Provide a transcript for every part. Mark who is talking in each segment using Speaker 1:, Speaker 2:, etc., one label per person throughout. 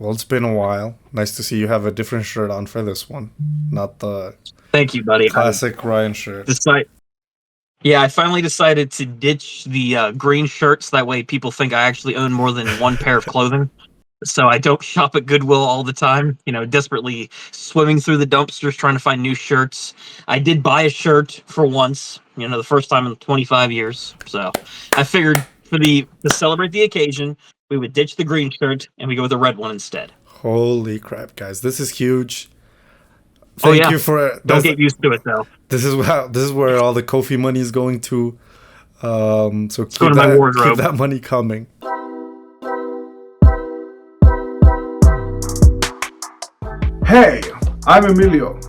Speaker 1: Well, it's been a while. Nice to see you have a different shirt on for this one, not the
Speaker 2: Thank you, buddy.
Speaker 1: classic Ryan shirt.
Speaker 2: I finally decided to ditch the green shirts. That way, people think I actually own more than one pair of clothing. So I don't shop at Goodwill all the time. Desperately swimming through the dumpsters trying to find new shirts. I did buy a shirt for once. The first time in 25 years. So I figured to celebrate the occasion, we would ditch the green shirt and we go with the red one instead.
Speaker 1: Holy crap, guys! This is huge.
Speaker 2: Oh
Speaker 1: Thank
Speaker 2: yeah.
Speaker 1: you for.
Speaker 2: Don't get used to it though.
Speaker 1: This is where all the Kofi money is going to. So
Speaker 2: It's going to my wardrobe.
Speaker 1: Keep that money coming. Hey, I'm Emilio.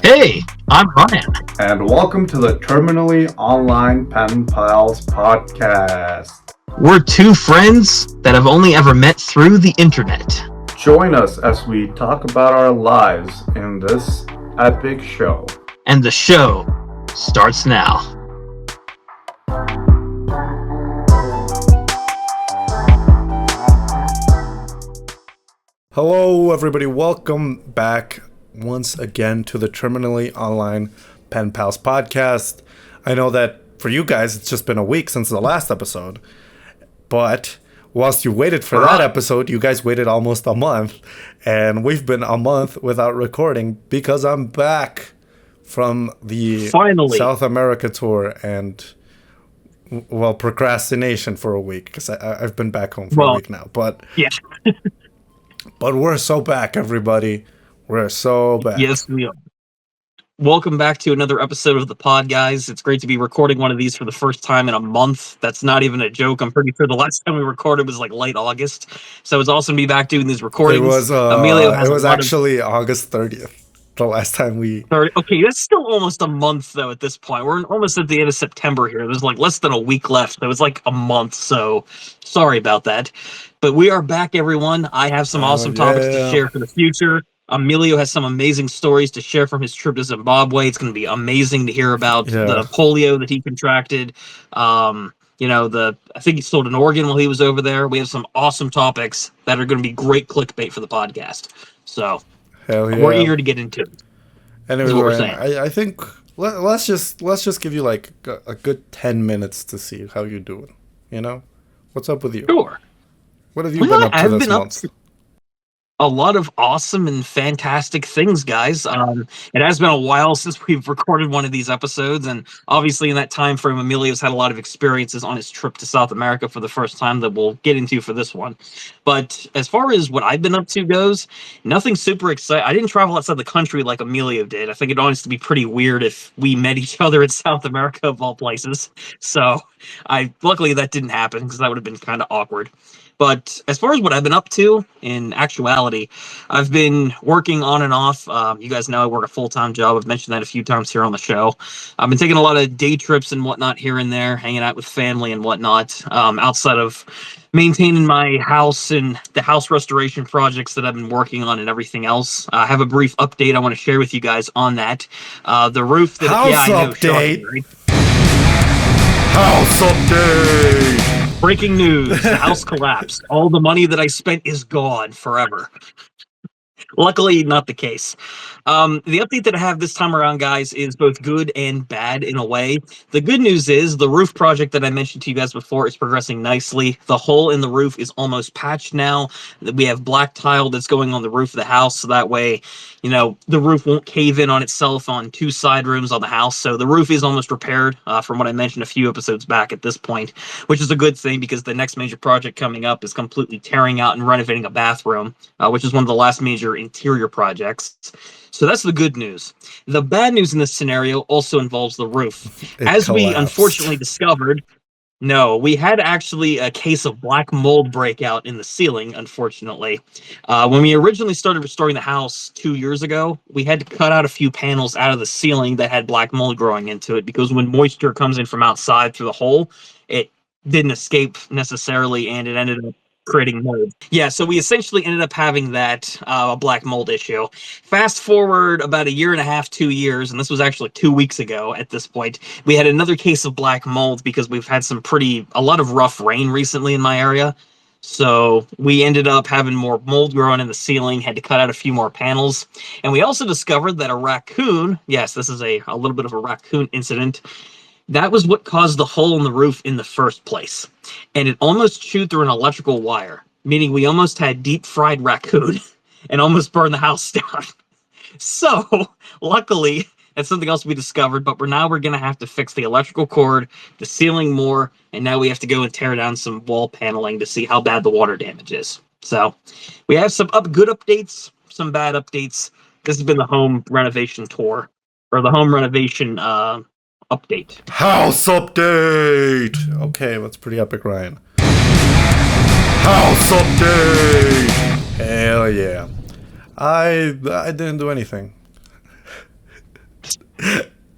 Speaker 2: Hey, I'm Rian.
Speaker 1: And welcome to the Terminally Online Pen Pals podcast.
Speaker 2: We're two friends that have only ever met through the internet.
Speaker 1: Join us as we talk about our lives in this epic show.
Speaker 2: And the show starts now.
Speaker 1: Hello, everybody. Welcome back once again to the Terminally Online Pen Pals podcast. I know that for you guys, it's just been a week since the last episode. But whilst you waited for that episode, you guys waited almost a month. And we've been a month without recording because I'm back from the South America tour and, well, procrastination for a week because I've been back home for a week now. But
Speaker 2: yeah.
Speaker 1: But we're so back, everybody. We're so back.
Speaker 2: Yes, we are. Welcome back to another episode of the pod, guys. It's great to be recording one of these for the first time in a month. That's not even a joke. I'm pretty sure the last time we recorded was like late August. So it's awesome to be back doing these recordings.
Speaker 1: Emilio was actually August 30th, the last time we...
Speaker 2: Okay, that's still almost a month, though, at this point. We're almost at the end of September here. There's like less than a week left. So it's like a month. So sorry about that. But we are back, everyone. I have some awesome topics to share for the future. Emilio has some amazing stories to share from his trip to Zimbabwe. It's going to be amazing to hear about the polio that he contracted. I think he sold an organ while he was over there. We have some awesome topics that are going to be great clickbait for the podcast. So we're eager to get into it.
Speaker 1: Anyway, what we're saying. I think let's just give you like a good 10 minutes to see how you're doing. What's up with you?
Speaker 2: Sure.
Speaker 1: What have you been up to this month?
Speaker 2: A lot of awesome and fantastic things, guys. It has been a while since we've recorded one of these episodes, and obviously in that time frame, Emilio's had a lot of experiences on his trip to South America for the first time that we'll get into for this one. But as far as what I've been up to goes, nothing super exciting. I didn't travel outside the country like Emilio did. I think it'd honestly be pretty weird if we met each other in South America of all places. So luckily that didn't happen because that would have been kind of awkward. But as far as what I've been up to, in actuality, I've been working on and off. You guys know I work a full-time job. I've mentioned that a few times here on the show. I've been taking a lot of day trips and whatnot here and there, hanging out with family and whatnot, outside of maintaining my house and the house restoration projects that I've been working on and everything else. I have a brief update I want to share with you guys on that. The roof that...
Speaker 1: House update!
Speaker 2: Shocking, right?
Speaker 1: House update!
Speaker 2: Breaking news, the house collapsed. All the money that I spent is gone forever. Luckily, not the case. The update that I have this time around, guys, is both good and bad in a way. The good news is the roof project that I mentioned to you guys before is progressing nicely. The hole in the roof is almost patched now. We have black tile that's going on the roof of the house, so that way, the roof won't cave in on itself on two side rooms on the house. So the roof is almost repaired from what I mentioned a few episodes back at this point, which is a good thing because the next major project coming up is completely tearing out and renovating a bathroom, which is one of the last major interior projects. So that's the good news. The bad news in this scenario also involves the roof. As we unfortunately discovered, we had actually a case of black mold breakout in the ceiling, unfortunately. When we originally started restoring the house 2 years ago, we had to cut out a few panels out of the ceiling that had black mold growing into it because when moisture comes in from outside through the hole, it didn't escape necessarily and it ended up creating mold. Yeah, so we essentially ended up having that black mold issue. Fast forward about a year and a half, 2 years, and this was actually 2 weeks ago at this point, we had another case of black mold because we've had a lot of rough rain recently in my area. So we ended up having more mold growing in the ceiling, had to cut out a few more panels. And we also discovered that a raccoon, yes, this is a little bit of a raccoon incident, that was what caused the hole in the roof in the first place. And it almost chewed through an electrical wire, meaning we almost had deep fried raccoon and almost burned the house down. So, luckily, that's something else we discovered, but we're going to have to fix the electrical cord, the ceiling more, and now we have to go and tear down some wall paneling to see how bad the water damage is. So, we have some good updates, some bad updates. This has been the home renovation tour, or the home renovation update.
Speaker 1: House update! Okay, that's pretty epic, Ryan. House update! Hell yeah. I didn't do anything.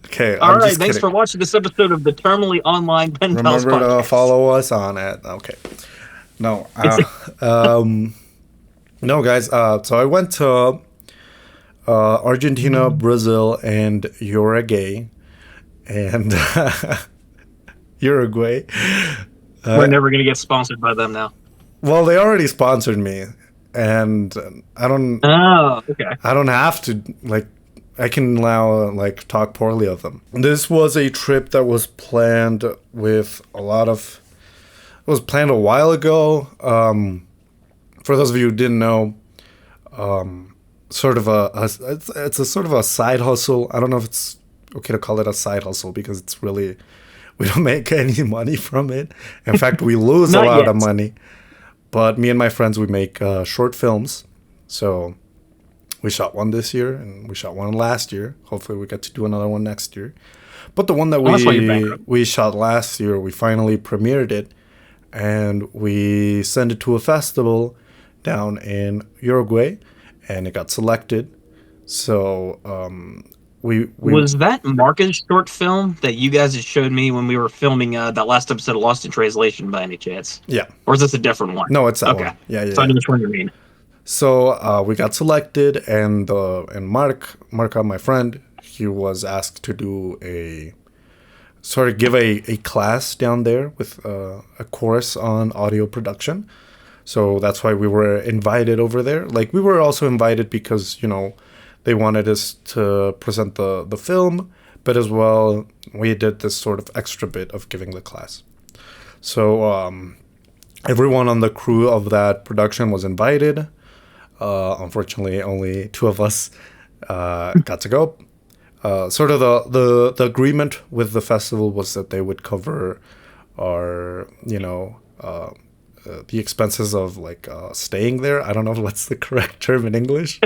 Speaker 1: Okay,
Speaker 2: All
Speaker 1: I'm
Speaker 2: right,
Speaker 1: just
Speaker 2: thanks
Speaker 1: kidding.
Speaker 2: for watching this episode of the Terminally Online Pen Pals
Speaker 1: Remember to
Speaker 2: podcast.
Speaker 1: follow us on it. Okay. No. No, guys. So I went to Argentina, Brazil, and Uruguay. And Uruguay.
Speaker 2: We're never going to get sponsored by them now.
Speaker 1: Well, they already sponsored me. And I don't
Speaker 2: okay.
Speaker 1: have to, like, I can now, like, talk poorly of them. This was a trip that was planned with a lot of... It was planned a while ago. For those of you who didn't know, sort of it's a sort of a side hustle. I don't know if it's okay to call it a side hustle because it's really... We don't make any money from it. In fact, we lose a lot of money. But me and my friends, we make short films. So we shot one this year and we shot one last year. Hopefully we get to do another one next year. But the one that we shot last year, we finally premiered it. And we sent it to a festival down in Uruguay. And it got selected. So we
Speaker 2: was that Marcus short film that you guys had showed me when we were filming that last episode of Lost in Translation by any chance?
Speaker 1: Yeah.
Speaker 2: Or is this a different one?
Speaker 1: No, it's that one. Yeah.
Speaker 2: So I know which one you mean.
Speaker 1: So we got selected, and Mark, my friend, he was asked to do give a class down there with a course on audio production. So that's why we were invited over there. Like, we were also invited because, they wanted us to present the film, but as well, we did this sort of extra bit of giving the class. So everyone on the crew of that production was invited. Unfortunately, only two of us got to go. Sort of the agreement with the festival was that they would cover our, the expenses of, like, staying there. I don't know what's the correct term in English.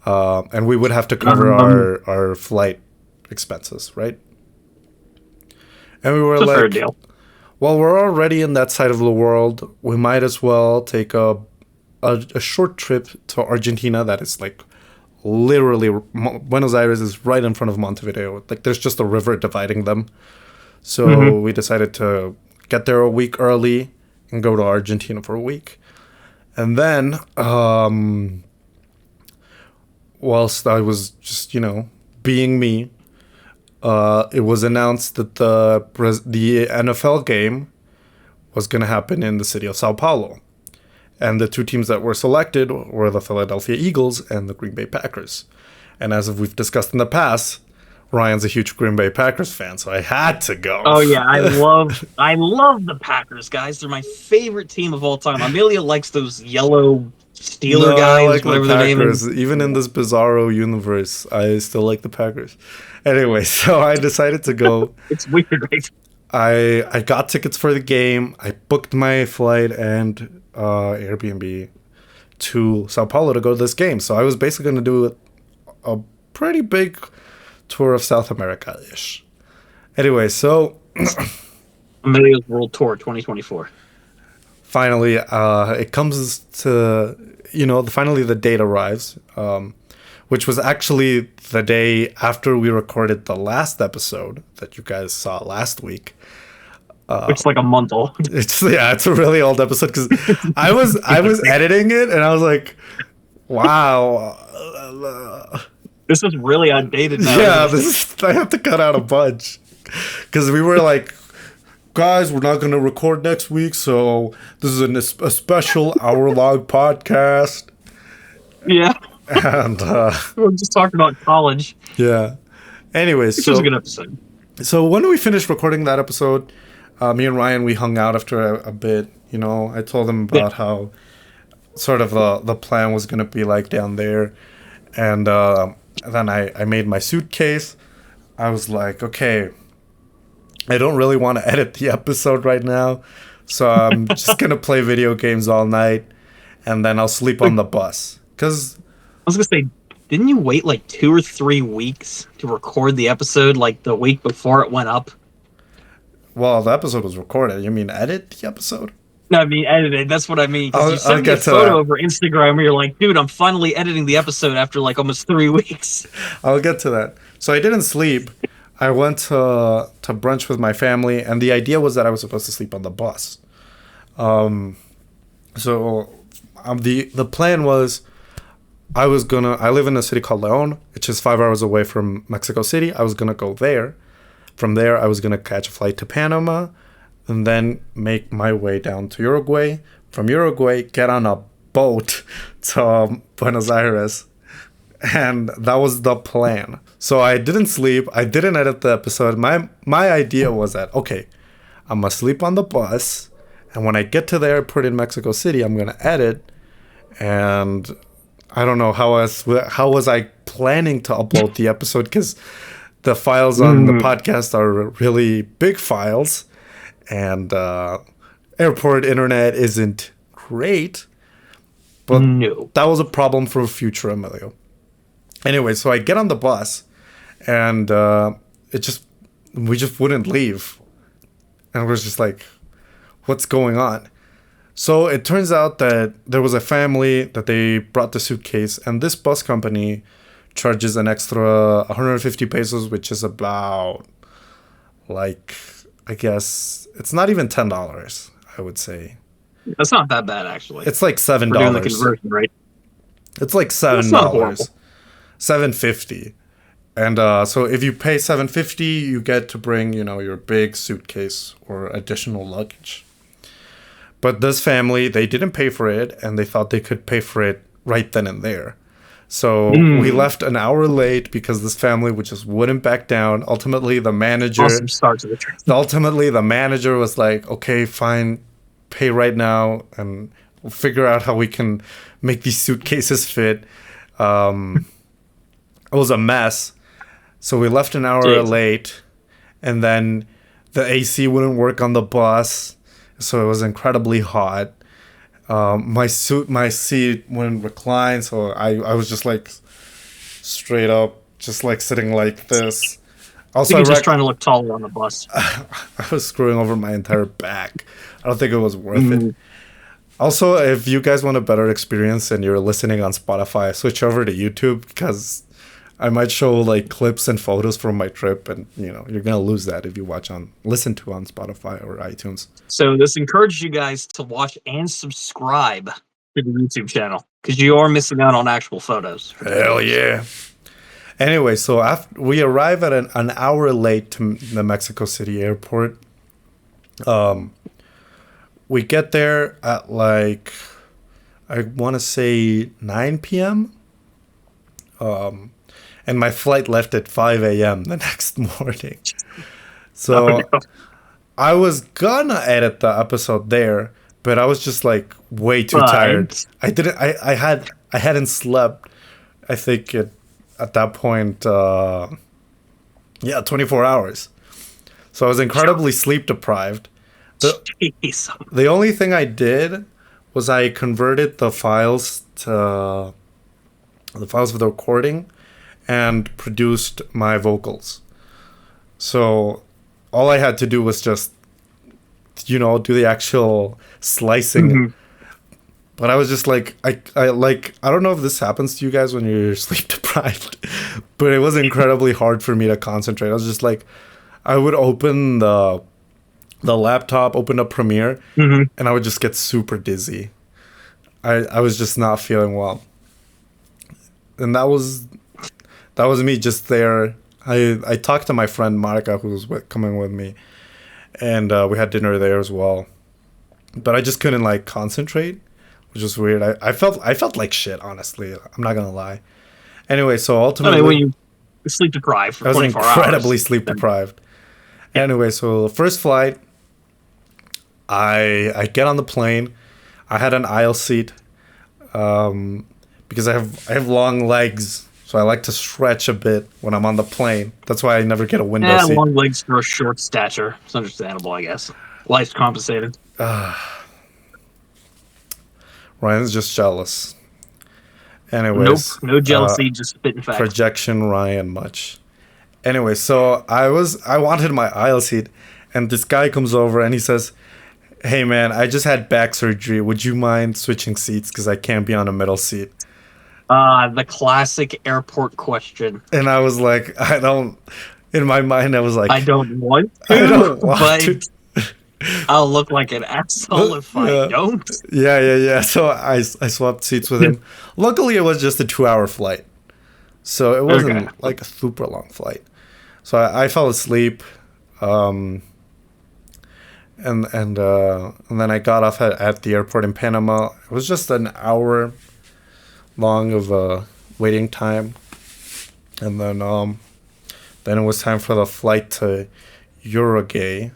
Speaker 1: And we would have to cover our flight expenses, right? And we were like,
Speaker 2: fair deal.
Speaker 1: Well, we're already in that side of the world. We might as well take a short trip to Argentina that is, like, literally, Buenos Aires is right in front of Montevideo. Like, there's just a river dividing them. So we decided to get there a week early and go to Argentina for a week. And then, whilst I was just, being me, it was announced that the NFL game was going to happen in the city of Sao Paulo. And the two teams that were selected were the Philadelphia Eagles and the Green Bay Packers. And as we've discussed in the past, Ryan's a huge Green Bay Packers fan, so I had to go.
Speaker 2: Oh yeah, I love the Packers, guys. They're my favorite team of all time. Emilio likes those yellow Steeler guys,
Speaker 1: like
Speaker 2: whatever
Speaker 1: the
Speaker 2: their name is.
Speaker 1: Even in this bizarro universe, I still like the Packers. Anyway, so I decided to go.
Speaker 2: It's weird, right?
Speaker 1: I got tickets for the game. I booked my flight and Airbnb to Sao Paulo to go to this game. So I was basically going to do a pretty big tour of South America-ish. Anyway, so
Speaker 2: Emilio's World Tour 2024.
Speaker 1: Finally, it comes to, finally the date arrives, which was actually the day after we recorded the last episode that you guys saw last week.
Speaker 2: Which is like a month old.
Speaker 1: It's a really old episode because I was editing it and I was like, wow.
Speaker 2: This is really outdated now.
Speaker 1: Yeah, I have to cut out a bunch because we were like guys, we're not going to record next week, so this is a special hour-long podcast.
Speaker 2: Yeah.
Speaker 1: And,
Speaker 2: We're just talking about college.
Speaker 1: yeah. Anyways,
Speaker 2: Which was a good episode.
Speaker 1: So when we finished recording that episode, me and Ryan, we hung out after a bit. You know, I told him about how sort of the plan was going to be like down there. And then I made my suitcase. I was like, okay, I don't really want to edit the episode right now. So I'm just going to play video games all night. And then I'll sleep on the bus. Because
Speaker 2: I was going to say, didn't you wait like 2 or 3 weeks to record the episode like the week before it went up?
Speaker 1: Well, the episode was recorded. You mean edit the episode?
Speaker 2: No, I mean edited. That's what I mean. Because you sent me a photo over Instagram where you're like, dude, I'm finally editing the episode after like almost 3 weeks.
Speaker 1: I'll get to that. So I didn't sleep. I went to brunch with my family, and the idea was that I was supposed to sleep on the bus. The plan was I live in a city called León, which is 5 hours away from Mexico City. I was going to go there. From there, I was going to catch a flight to Panama and then make my way down to Uruguay. From Uruguay, get on a boat to Buenos Aires. And that was the plan. So I didn't sleep. I didn't edit the episode. My idea was that, okay, I'm going to sleep on the bus. And when I get to the airport in Mexico City, I'm going to edit. And I don't know how was I planning to upload the episode, because the files on the podcast are really big files, and airport internet isn't great. But that was a problem for future Emilio. Anyway, so I get on the bus, and we just wouldn't leave, and it was just like, what's going on? So it turns out that there was a family that they brought the suitcase, and this bus company charges an extra 150 pesos, which is about, like, I guess, it's not even $10, I would say.
Speaker 2: That's not that bad, actually.
Speaker 1: It's like $7.
Speaker 2: We're doing the conversion, right?
Speaker 1: It's like $7. $7.50. And so if you pay $7.50, you get to bring, your big suitcase or additional luggage. But this family, they didn't pay for it, and they thought they could pay for it right then and there. So we left an hour late because this family just wouldn't back down. Ultimately, the manager...
Speaker 2: Awesome start to the trip.
Speaker 1: Ultimately, the manager was like, okay, fine, pay right now, and we'll figure out how we can make these suitcases fit. It was a mess. So we left an hour late, and then the AC wouldn't work on the bus. So it was incredibly hot. My seat wouldn't recline, so I was just like straight up, just like sitting like this.
Speaker 2: Also, just trying to look taller on the bus.
Speaker 1: I was screwing over my entire back. I don't think it was worth it. Also, if you guys want a better experience and you're listening on Spotify, switch over to YouTube, because I might show like clips and photos from my trip, and you're gonna lose that if you listen to on Spotify or iTunes.
Speaker 2: So this encourages you guys to watch and subscribe to the YouTube channel, because you are missing out on actual photos.
Speaker 1: Hell yeah! Anyway, so after we arrive at an hour late to the Mexico City airport, we get there at like, I want to say 9 p.m. And my flight left at 5 a.m. the next morning. So I was gonna edit the episode there, but I was just like way too tired. I hadn't slept, I think at that point, 24 hours. So I was incredibly sleep deprived. The only thing I did was I converted the files for the recording and produced my vocals. So all I had to do was just, do the actual slicing. But I was just like, I don't know if this happens to you guys when you're sleep deprived, but it was incredibly hard for me to concentrate. I was just like, I would open the laptop, open up Premiere, and I would just get super dizzy. I was just not feeling well. And that was me just there. I talked to my friend Marika, who was coming with me, and we had dinner there as well. But I just couldn't like concentrate, which was weird. I felt like shit, honestly. I'm not gonna lie. Anyway, so
Speaker 2: I mean, when
Speaker 1: ultimately,
Speaker 2: you sleep deprived
Speaker 1: I
Speaker 2: for
Speaker 1: was
Speaker 2: 24
Speaker 1: incredibly
Speaker 2: hours,
Speaker 1: sleep
Speaker 2: then
Speaker 1: deprived.
Speaker 2: yeah.
Speaker 1: Anyway, so the first flight, I get on the plane. I had an aisle seat, um, because I have long legs, so I like to stretch a bit when I'm on the plane. That's why I never get a window seat.
Speaker 2: Long legs for a short stature. It's understandable, I guess. Life's compensated.
Speaker 1: Ryan's just jealous.
Speaker 2: Nope,
Speaker 1: Anyways,
Speaker 2: no jealousy, just spitting facts.
Speaker 1: projection Ryan much. Anyway, so I wanted my aisle seat, and this guy comes over and he says, "Hey man, I just had back surgery. Would you mind switching seats because I can't be on a middle seat?"
Speaker 2: The classic airport question.
Speaker 1: And I was like, I don't. In my mind, I was
Speaker 2: I
Speaker 1: like,
Speaker 2: don't want
Speaker 1: I
Speaker 2: to,
Speaker 1: don't want
Speaker 2: but
Speaker 1: to.
Speaker 2: I'll look like an asshole if I
Speaker 1: Yeah,
Speaker 2: don't.
Speaker 1: yeah. So I swapped seats with him. Luckily, it was just a 2 hour flight, so it
Speaker 2: Okay.
Speaker 1: wasn't like a super long flight. So I fell asleep, um, and then I got off at the airport in Panama. It was just an hour long of waiting time, and then it was time for the flight to Uruguay,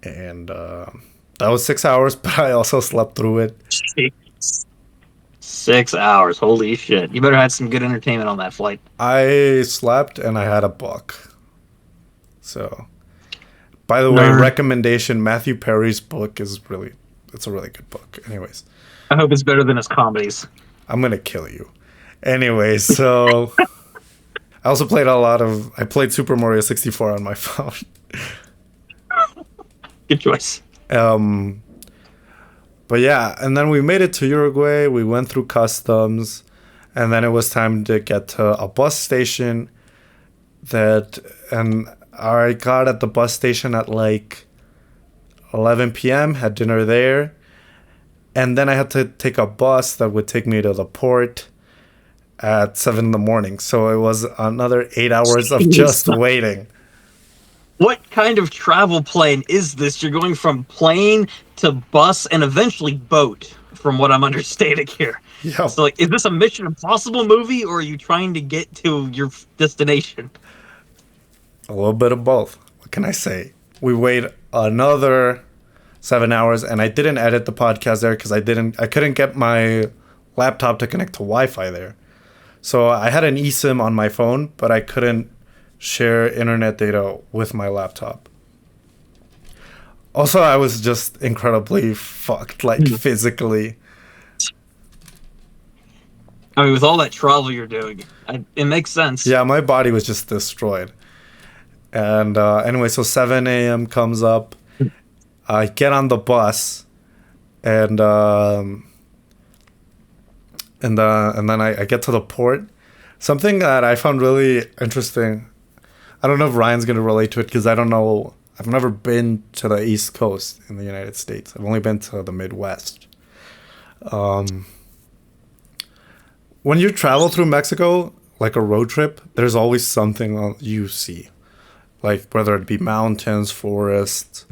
Speaker 1: and that was 6 hours, but I also slept through it.
Speaker 2: Jeez. 6 hours. Holy shit. You better had some good entertainment on that flight.
Speaker 1: I slept and I had a book. So, by the way,
Speaker 2: Nerd.
Speaker 1: recommendation: Matthew Perry's book it's a really good book. Anyways,
Speaker 2: I hope it's better than his comedies.
Speaker 1: I'm gonna kill you. Anyways, so I also I played Super Mario 64 on my phone.
Speaker 2: Good choice.
Speaker 1: Um, but yeah, and then we made it to Uruguay. We went through customs, and then it was time to get to a bus station. And I got at the bus station at like 11 p.m. Had dinner there, and then I had to take a bus that would take me to the port at 7 in the morning. So it was another 8 hours of just
Speaker 2: Jeez.
Speaker 1: waiting.
Speaker 2: What kind of travel plane is this? You're going from plane to bus and eventually boat, from what I'm understanding here.
Speaker 1: Yeah,
Speaker 2: So, like, is this a Mission Impossible movie, or are you trying to get to your destination?
Speaker 1: a little bit of both. What can I say? We wait another 7 hours, and I didn't edit the podcast there because I couldn't get my laptop to connect to Wi-Fi there. So I had an eSIM on my phone, but I couldn't share internet data with my laptop. Also, I was just incredibly fucked, like
Speaker 2: Hmm.
Speaker 1: physically.
Speaker 2: I mean, with all that travel you're doing, it makes sense.
Speaker 1: Yeah, my body was just destroyed. And anyway, so 7 a.m. comes up. I get on the bus, and and then I get to the port. Something that I found really interesting. I don't know if Ryan's gonna relate to it because I don't know. I've never been to the East Coast in the United States. I've only been to the Midwest. Um, when you travel through Mexico, like a road trip, there's always something you see, like whether it be mountains, forests,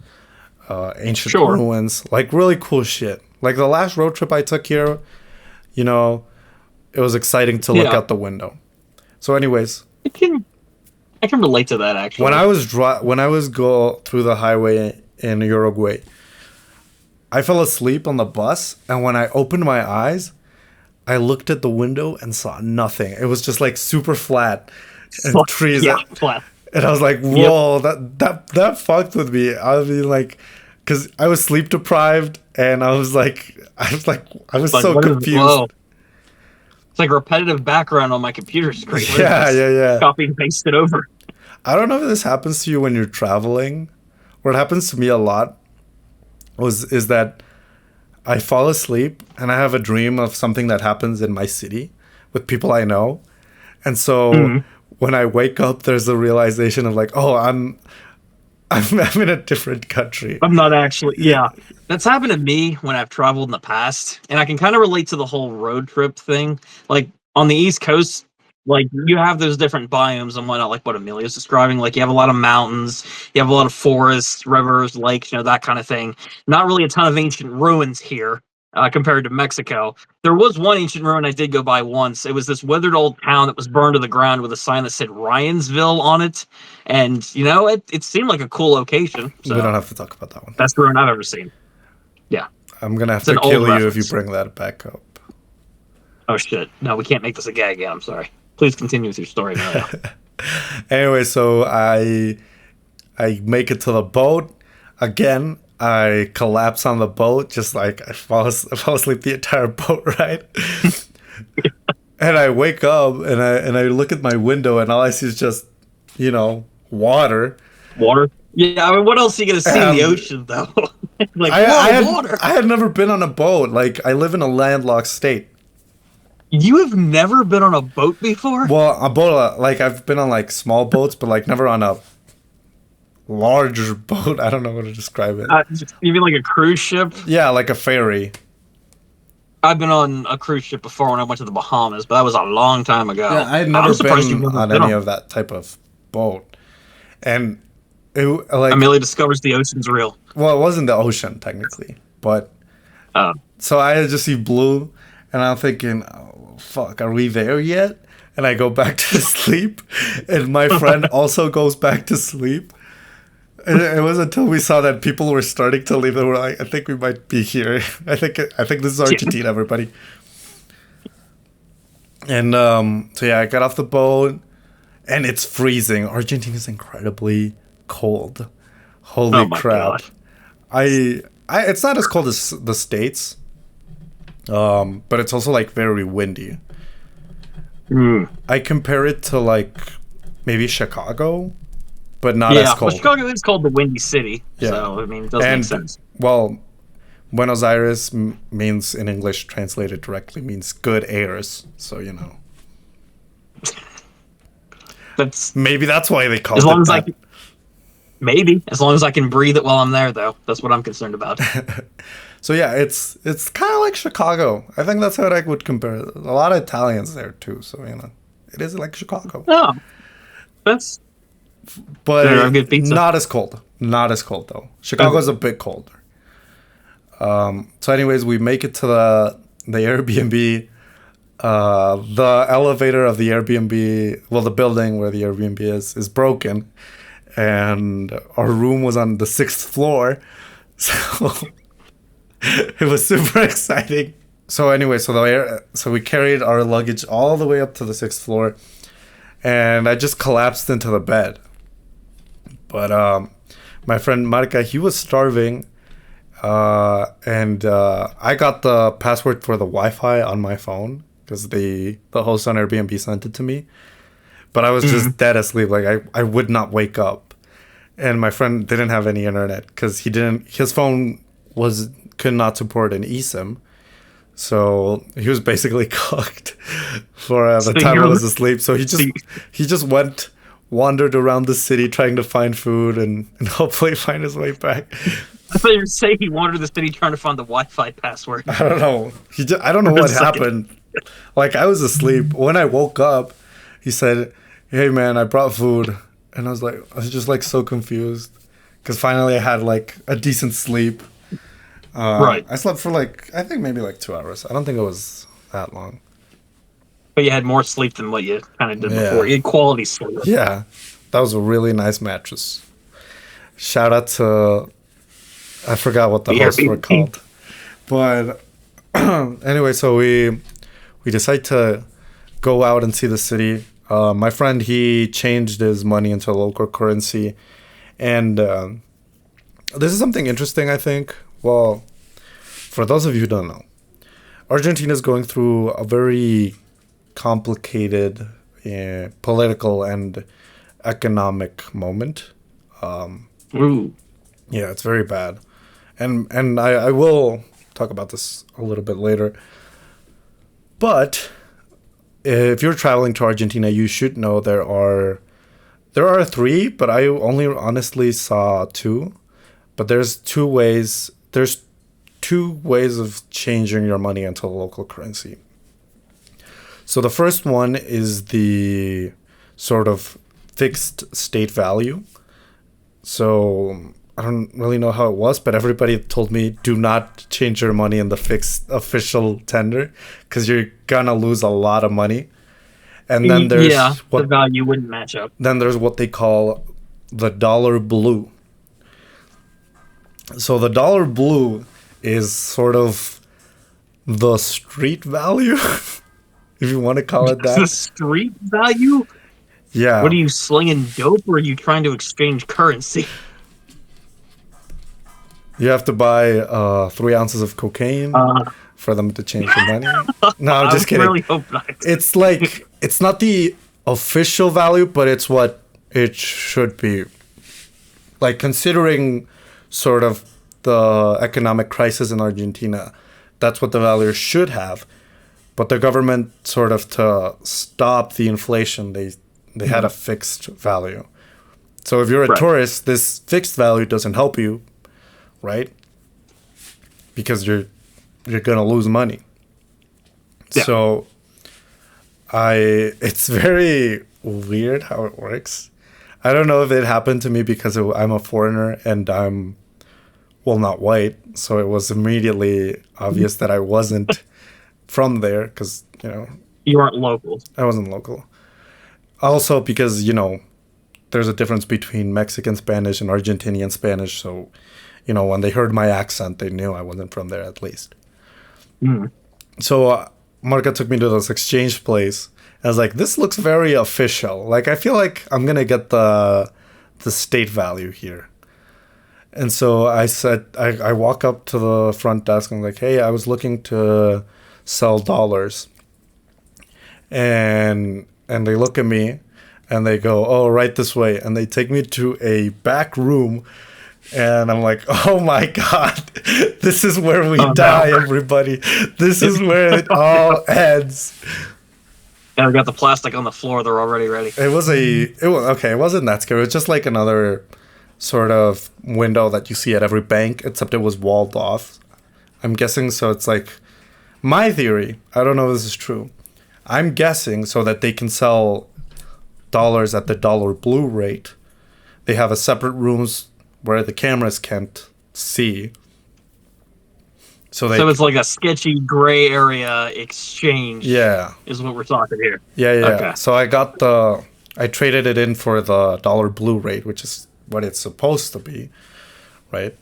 Speaker 1: ancient
Speaker 2: Sure.
Speaker 1: ruins, like really cool shit. Like the last road trip I took here, you know, it was exciting to look
Speaker 2: Yeah.
Speaker 1: out the window. So, anyways,
Speaker 2: I can I can relate to that
Speaker 1: when
Speaker 2: actually.
Speaker 1: I was go through the highway in Uruguay, I fell asleep on the bus, and when I opened my eyes, I looked at the window and saw nothing. It was just like super flat and
Speaker 2: Fuck,
Speaker 1: trees,
Speaker 2: yeah, flat.
Speaker 1: and I was like,
Speaker 2: Yep.
Speaker 1: "Whoa, that fucked with me." I was like, because I was sleep deprived, and I was
Speaker 2: Like
Speaker 1: so
Speaker 2: what is whoa?
Speaker 1: confused.
Speaker 2: It's like repetitive background on my computer screen. What is
Speaker 1: Yeah,
Speaker 2: this?
Speaker 1: yeah, yeah.
Speaker 2: Copy and paste it over.
Speaker 1: I don't know if this happens to you when you're traveling. What happens to me a lot is that I fall asleep and I have a dream of something that happens in my city with people I know. And so
Speaker 2: Mhm.
Speaker 1: when I wake up, there's a realization of like, oh, I'm in a different country.
Speaker 2: I'm not actually,
Speaker 1: Yeah,
Speaker 2: yeah. That's happened to me when I've traveled in the past, and I can kind of relate to the whole road trip thing. Like on the East Coast, Like you have those different biomes and whatnot, like what Emilio's describing. Like you have a lot of mountains, you have a lot of forests, rivers, lakes, that kind of thing. Not really a ton of ancient ruins here compared to Mexico. There was one ancient ruin I did go by once. It was this withered old town that was burned to the ground with a sign that said Ryansville on it, and it seemed like a cool location.
Speaker 1: We don't
Speaker 2: So
Speaker 1: have to talk about that one.
Speaker 2: best ruin I've ever seen. Yeah,
Speaker 1: I'm gonna have
Speaker 2: it's an
Speaker 1: to
Speaker 2: old
Speaker 1: kill you if you
Speaker 2: reference.
Speaker 1: bring that back up.
Speaker 2: Oh shit! No, we can't make this a gag again. I'm sorry. Please continue with your story, Emilio.
Speaker 1: Anyway, so I make it to the boat again. I collapse on the boat, just like I fall asleep the entire boat ride. And I wake up and I look at my window and all I see is just, water.
Speaker 2: Water? Yeah, I mean, what else are you gonna see in the
Speaker 1: Um,
Speaker 2: ocean though? Like, water.
Speaker 1: I had never been on a boat. Like I live in a landlocked state.
Speaker 2: You have never been on a boat before?
Speaker 1: Well, a boat like I've been on like small boats, but like never on a larger boat. I don't know how to describe it.
Speaker 2: You mean like a cruise ship?
Speaker 1: Yeah, like a ferry.
Speaker 2: I've been on a cruise ship before when I went to the Bahamas, but that was a long time ago.
Speaker 1: Yeah, I had
Speaker 2: I'm
Speaker 1: never
Speaker 2: surprised you've
Speaker 1: been
Speaker 2: never
Speaker 1: on
Speaker 2: been
Speaker 1: any
Speaker 2: on.
Speaker 1: of that type of boat, and it like
Speaker 2: Amelia discovers the ocean's real.
Speaker 1: well, it wasn't the ocean technically, but
Speaker 2: Uh,
Speaker 1: so I just see blue, and I'm thinking, oh, fuck, are we there yet? And I go back to sleep, and my friend also goes back to sleep. And it was until we saw that people were starting to leave that we're like, I think we might be here. I think this is Argentina, everybody. And so yeah, I got off the boat, and it's freezing. Argentina is incredibly cold. Holy
Speaker 2: Oh my
Speaker 1: crap!
Speaker 2: gosh.
Speaker 1: It's not as cold as the States, but it's also like very windy.
Speaker 2: Mm.
Speaker 1: I compare it to like maybe Chicago, but not as
Speaker 2: Yeah, well,
Speaker 1: cold.
Speaker 2: Chicago is called the Windy City,
Speaker 1: Yeah.
Speaker 2: so I mean, it does make
Speaker 1: And
Speaker 2: sense.
Speaker 1: well, Buenos Aires means in English translated directly means good airs. So
Speaker 2: That's
Speaker 1: maybe that's why they called
Speaker 2: as long
Speaker 1: it
Speaker 2: as I
Speaker 1: that.
Speaker 2: can, maybe as long as I can breathe it while I'm there, though. That's what I'm concerned about.
Speaker 1: So yeah, it's kind of like Chicago. I think that's how I would compare it. A lot of Italians there too. So it is like Chicago,
Speaker 2: Oh, that's
Speaker 1: but
Speaker 2: They have good pizza.
Speaker 1: not as cold. Not as cold though. Chicago's a bit colder. So anyways, we make it to the Airbnb. The elevator of the Airbnb, well, the building where the Airbnb is broken, and our room was on the 6th floor, so it was super exciting. So anyway, so we carried our luggage all the way up to the 6th floor, and I just collapsed into the bed. But my friend Marca, he was starving. And I got the password for the Wi-Fi on my phone because the host on Airbnb sent it to me. But I was just dead asleep. Like I would not wake up. And my friend didn't have any internet because his phone could not support an eSIM. So he was basically cooked for the time I was asleep. So he just wandered around the city trying to find food and hopefully find his way back.
Speaker 2: I thought you were saying he wandered the city trying to find the Wi-Fi password.
Speaker 1: I don't know. I don't know what happened. Like I was asleep. When I woke up, he said, "Hey man, I brought food," and I was just like so confused because finally I had like a decent sleep.
Speaker 2: Right.
Speaker 1: I slept for I think maybe like 2 hours. I don't think it was that long.
Speaker 2: But you had more sleep than what you kind of did
Speaker 1: Yeah.
Speaker 2: before. You had quality sleep.
Speaker 1: Yeah, that was a really nice mattress. Shout out to I forgot what the hosts were called, but anyway, so we decide to go out and see the city. My friend, he changed his money into local currency, and this is something interesting, I think. Well, for those of you who don't know, Argentina is going through a very complicated political and economic moment.
Speaker 2: Ooh.
Speaker 1: Yeah, it's very bad. And I will talk about this a little bit later. But if you're traveling to Argentina, you should know there are 3, but I only honestly saw 2. But there's two ways of changing your money into local currency. So the first one is the sort of fixed state value. So I don't really know how it was, but everybody told me do not change your money in the fixed official tender because you're gonna lose a lot of money. And then there's
Speaker 2: the value wouldn't match up.
Speaker 1: Then there's what they call the dollar blue. So the dollar blue is sort of the street value, if you want to call it that.
Speaker 2: The street value?
Speaker 1: Yeah.
Speaker 2: What are you slinging dope, or are you trying to exchange currency?
Speaker 1: You have to buy 3 ounces of cocaine for them to change your money. No, I'm just kidding.
Speaker 2: I really hope not.
Speaker 1: It's like, it's not the official value, but it's what it should be. Like, considering sort of the economic crisis in Argentina, that's what the value should have. But the government, sort of to stop the inflation, they had a fixed value. So if you're a tourist, this fixed value doesn't help you, right? Because you're gonna lose money. Yeah. So it's very weird how it works. I don't know if it happened to me because I'm a foreigner and I'm, well, not white, so it was immediately obvious that I wasn't from there because,
Speaker 2: you aren't local.
Speaker 1: I wasn't local. Also because, there's a difference between Mexican Spanish and Argentinian Spanish, so, when they heard my accent, they knew I wasn't from there at least.
Speaker 2: Mm.
Speaker 1: So Marca took me to this exchange place. I was like, this looks very official. Like, I feel like I'm going to get the state value here. And so I said, I walk up to the front desk and I'm like, hey, I was looking to sell dollars. And they look at me and they go, oh, right this way. And they take me to a back room. And I'm like, oh my God, this is where we die, everybody. This is where it all ends.
Speaker 2: And we got the plastic on the floor. They're already ready.
Speaker 1: It wasn't that scary. It was just like another sort of window that you see at every bank, except it was walled off. I'm guessing, so it's like, my theory, I don't know if this is true. I'm guessing so that they can sell dollars at the dollar blue rate. They have a separate rooms where the cameras can't see. So
Speaker 2: it's like a sketchy gray area exchange.
Speaker 1: Yeah.
Speaker 2: Is what we're talking here.
Speaker 1: Yeah. Okay. So I traded it in for the dollar blue rate, which is what it's supposed to be, right?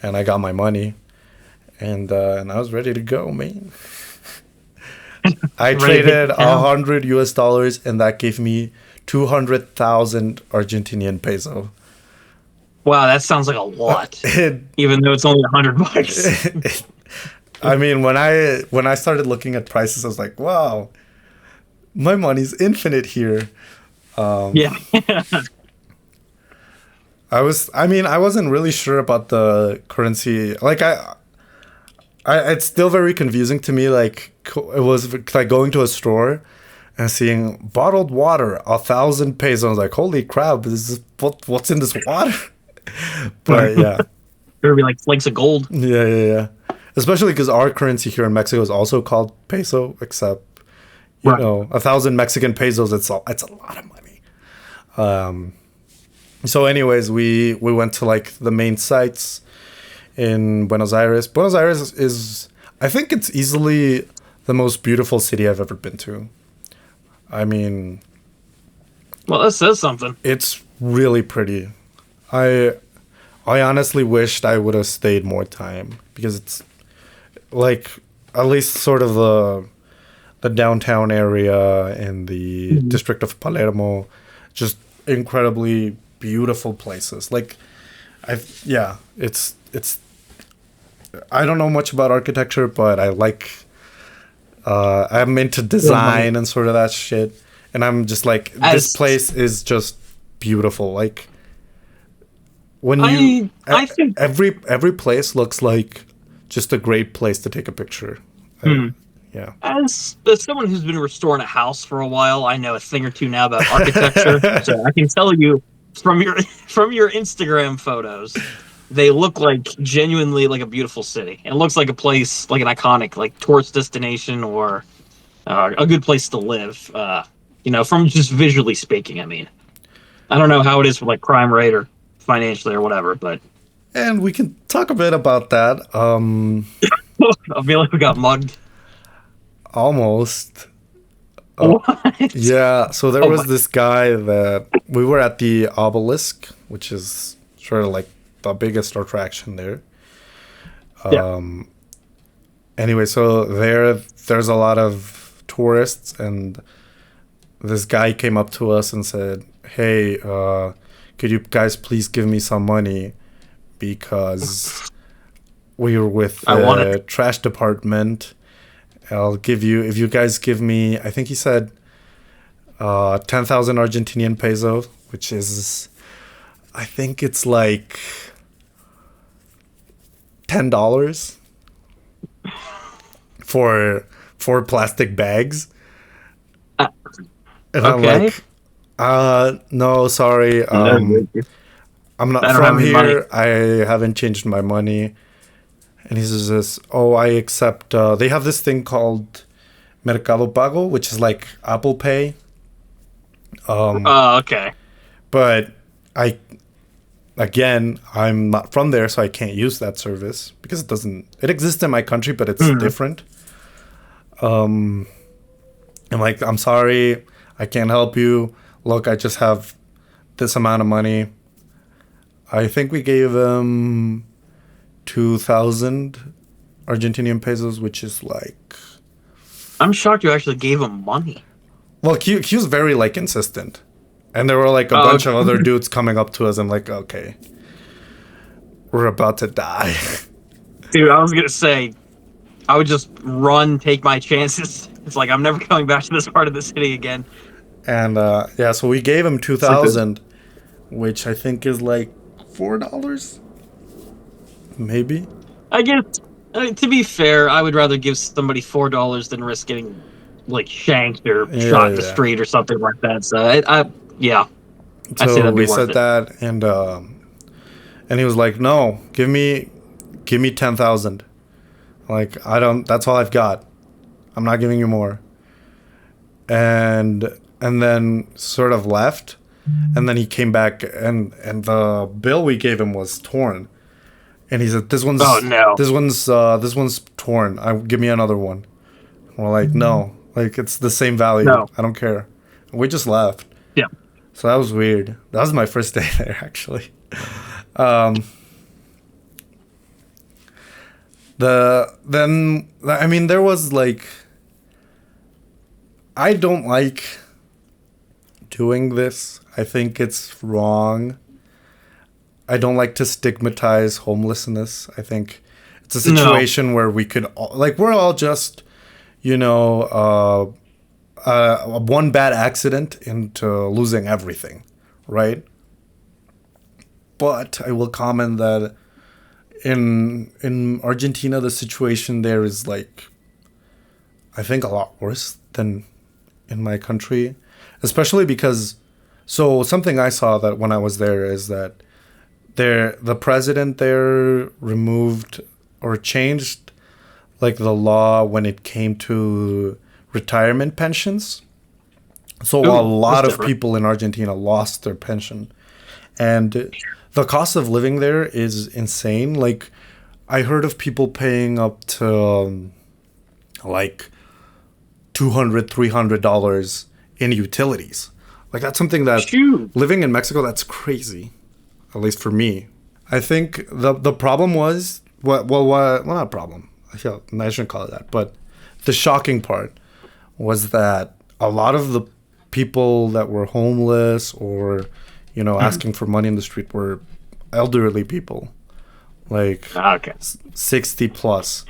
Speaker 1: And I got my money, and I was ready to go, man. I traded $100 and that gave me 200,000 Argentinian peso.
Speaker 2: Wow, that sounds like a lot. Even though it's only $100.
Speaker 1: I mean, when I started looking at prices, I was like, wow, my money's infinite here.
Speaker 2: Yeah.
Speaker 1: I wasn't really sure about the currency. Like, it's still very confusing to me. Like, it was like going to a store and seeing bottled water, 1,000 pesos. I was like, holy crap, what's in this water? But yeah.
Speaker 2: It would be like flakes of gold.
Speaker 1: Yeah. Especially because our currency here in Mexico is also called peso, except, 1,000 Mexican pesos, it's a lot of money. So anyways, we went to like the main sites in Buenos Aires. Buenos Aires is, I think it's easily the most beautiful city I've ever been to. I mean...
Speaker 2: Well, that says something.
Speaker 1: It's really pretty. I honestly wished I would have stayed more time because it's like at least sort of the downtown area and the district of Palermo, just incredibly beautiful places. Like, it's I don't know much about architecture, but I like I'm into design and sort of that shit, and I'm just like, this place is just beautiful. Like, when I think every place looks like just a great place to take a picture. Yeah.
Speaker 2: As someone who's been restoring a house for a while, I know a thing or two now about architecture. So I can tell you from your Instagram photos, they look like genuinely like a beautiful city. It looks like a place, like an iconic, like tourist destination or a good place to live. From just visually speaking. I mean, I don't know how it is for like crime rate or financially or whatever, but
Speaker 1: And we can talk a bit about that.
Speaker 2: I feel like we got mugged.
Speaker 1: Almost.
Speaker 2: What?
Speaker 1: Yeah, so there
Speaker 2: Oh my!
Speaker 1: was this guy that we were at the obelisk, which is sort of like the biggest attraction there.
Speaker 2: Yeah.
Speaker 1: Anyway, so there's a lot of tourists, and this guy came up to us and said, "Hey, could you guys please give me some money because we were with
Speaker 2: I want it.
Speaker 1: the trash department. I'll give you if you guys give me, I think he said 10,000 Argentinian pesos, which is, I think it's like $10 for four plastic bags."
Speaker 2: Uh,
Speaker 1: And I'm
Speaker 2: okay.
Speaker 1: like, no, sorry.
Speaker 2: No, thank you.
Speaker 1: I'm not
Speaker 2: I don't have
Speaker 1: from
Speaker 2: any money.
Speaker 1: here. I haven't changed my money. And he says this, oh, I accept, they have this thing called Mercado Pago, which is like Apple Pay.
Speaker 2: Okay.
Speaker 1: But again, I'm not from there, so I can't use that service because it exists in my country, but it's
Speaker 2: Mhm.
Speaker 1: different. I'm like, I'm sorry, I can't help you. Look, I just have this amount of money. I think we gave him 2,000 Argentinian pesos, which is like,
Speaker 2: I'm shocked you actually gave him money.
Speaker 1: well, he was very like insistent. And there were like a
Speaker 2: Oh,
Speaker 1: bunch of other dudes coming up to us. I'm like, okay, we're about to die.
Speaker 2: dude, I was gonna say I would just run, take my chances. It's like I'm never coming back to this part of the city again.
Speaker 1: And yeah, so we gave him
Speaker 2: It's like this.
Speaker 1: 2,000, which I think is like $4, maybe.
Speaker 2: I guess to be fair, I would rather give somebody $4 than risk getting like shanked or
Speaker 1: Yeah,
Speaker 2: shot in the
Speaker 1: yeah.
Speaker 2: street or something like that. So yeah, I say
Speaker 1: So
Speaker 2: that'd be
Speaker 1: we
Speaker 2: worth
Speaker 1: said
Speaker 2: it.
Speaker 1: that, and he was like, "No, give me 10,000. Like I don't. That's all I've got. I'm not giving you more." And then sort of left, and then he came back, and the bill we gave him was torn, and he said,
Speaker 2: Oh no,
Speaker 1: this one's torn. Give me another one." And we're like, "No, like it's the same value.
Speaker 2: no,
Speaker 1: I don't care." And we just left.
Speaker 2: yeah,
Speaker 1: So that was weird. That was my first day there, actually. Um, I mean, there was like, I don't like doing this. I think it's wrong. I don't like to stigmatize homelessness. I think it's a
Speaker 2: no,
Speaker 1: situation where we could all, like, we're all just, you know, one bad accident into losing everything, right? But I will comment that in Argentina, the situation there is like, I think a lot worse than in my country, especially because, so something I saw that when I was there is that the president there removed or changed like the law when it came to retirement pensions. So a
Speaker 2: ooh, that's
Speaker 1: lot of
Speaker 2: different.
Speaker 1: people in Argentina lost their pension, and the cost of living there is insane. Like I heard of people paying up to like $200, $300 in utilities. Like that's something that
Speaker 2: Shoot,
Speaker 1: living in Mexico, that's crazy. At least for me. I think the problem was well, not problem. I shouldn't call it that, but the shocking part was that a lot of the people that were homeless or
Speaker 2: Mhm.
Speaker 1: asking for money in the street were elderly people, like
Speaker 2: Okay,
Speaker 1: 60 plus.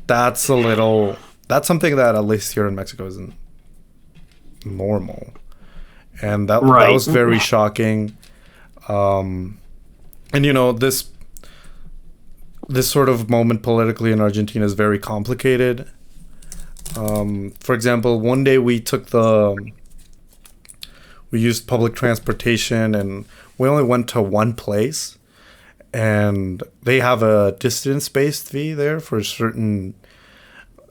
Speaker 1: That's something that at least here in Mexico isn't normal, and that
Speaker 2: right.
Speaker 1: was very shocking. And this sort of moment politically in Argentina is very complicated. For example, one day we used public transportation, and we only went to one place, and they have a distance-based fee there for certain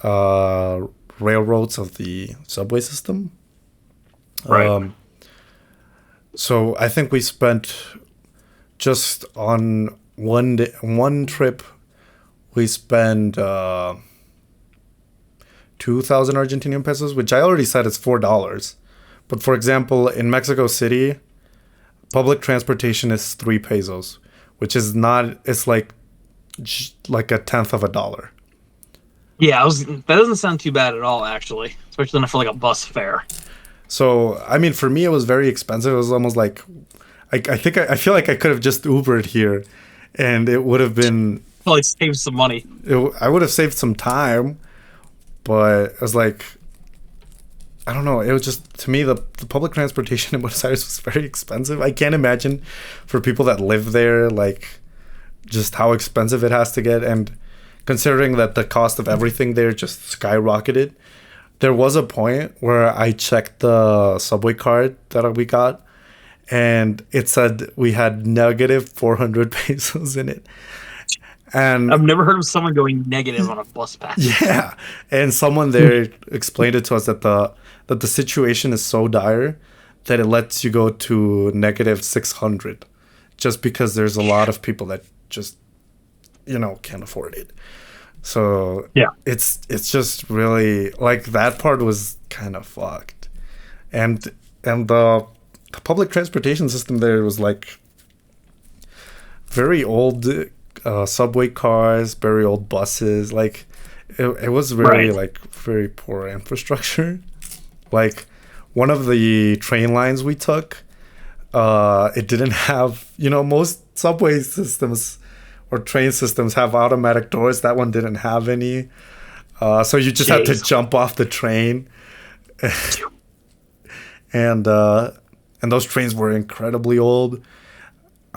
Speaker 1: uh, railroads of the subway system.
Speaker 2: Right.
Speaker 1: So I think we spent just on one trip, we spent 2,000 Argentinian pesos, which I already said is $4. But for example, in Mexico City, public transportation is 3 pesos, which is not. It's like a tenth of a dollar.
Speaker 2: Yeah, that doesn't sound too bad at all, actually, especially for like a bus fare.
Speaker 1: So I mean, for me, it was very expensive. It was almost like I feel like I could have just Ubered here, and it would have been
Speaker 2: Probably save some money.
Speaker 1: I would have saved some time, but it was like, I don't know. It was just, to me, the public transportation in Buenos Aires was very expensive. I can't imagine for people that live there, like, just how expensive it has to get. And considering that the cost of everything there just skyrocketed, there was a point where I checked the subway card that we got, and it said we had negative 400 pesos in it. And
Speaker 2: I've never heard of someone going negative on a bus pass.
Speaker 1: yeah, and someone there explained it to us that the situation is so dire that it lets you go to negative 600, just because there's a lot of people that just can't afford it. So
Speaker 2: Yeah.
Speaker 1: it's just really, like, that part was kind of fucked, and the public transportation system there was like very old. Subway cars, very old buses. Like, it was really like very poor infrastructure. Like, one of the train lines we took, it didn't have, most subway systems or train systems have automatic doors. That one didn't have any. So you just had to jump off the train. And those trains were incredibly old.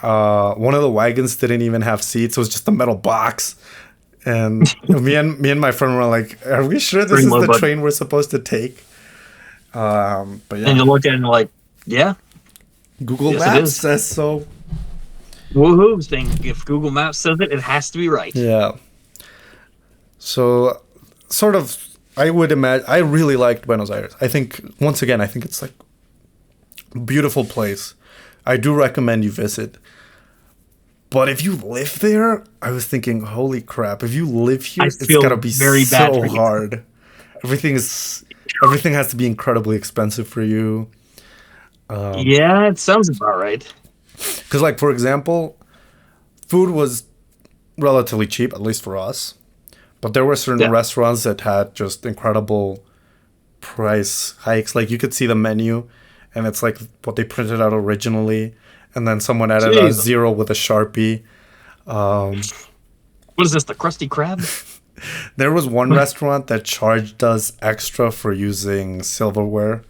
Speaker 1: One of the wagons didn't even have seats. It was just a metal box. And me and my friend were like, are we sure this is the train we're supposed to take? But yeah.
Speaker 2: And you look at it and you're like, yeah.
Speaker 1: Google Maps says so.
Speaker 2: Woohoo! Thing. If Google Maps says it, it has to be right.
Speaker 1: Yeah. So, sort of, I would imagine, I really liked Buenos Aires. I think, once again, it's like a beautiful place. I do recommend you visit. But if you live there, I was thinking, holy crap, if you live here, it's gotta be
Speaker 2: very
Speaker 1: so hard. Everything has to be incredibly expensive for you.
Speaker 2: Yeah, it sounds about right.
Speaker 1: Because, like, for example, food was relatively cheap, at least for us. But there were certain restaurants that had just incredible price hikes. Like, you could see the menu, and it's like what they printed out originally. And then someone added a 0 with a Sharpie.
Speaker 2: What is this, the Krusty Krab?
Speaker 1: There was one restaurant that charged us extra for using silverware.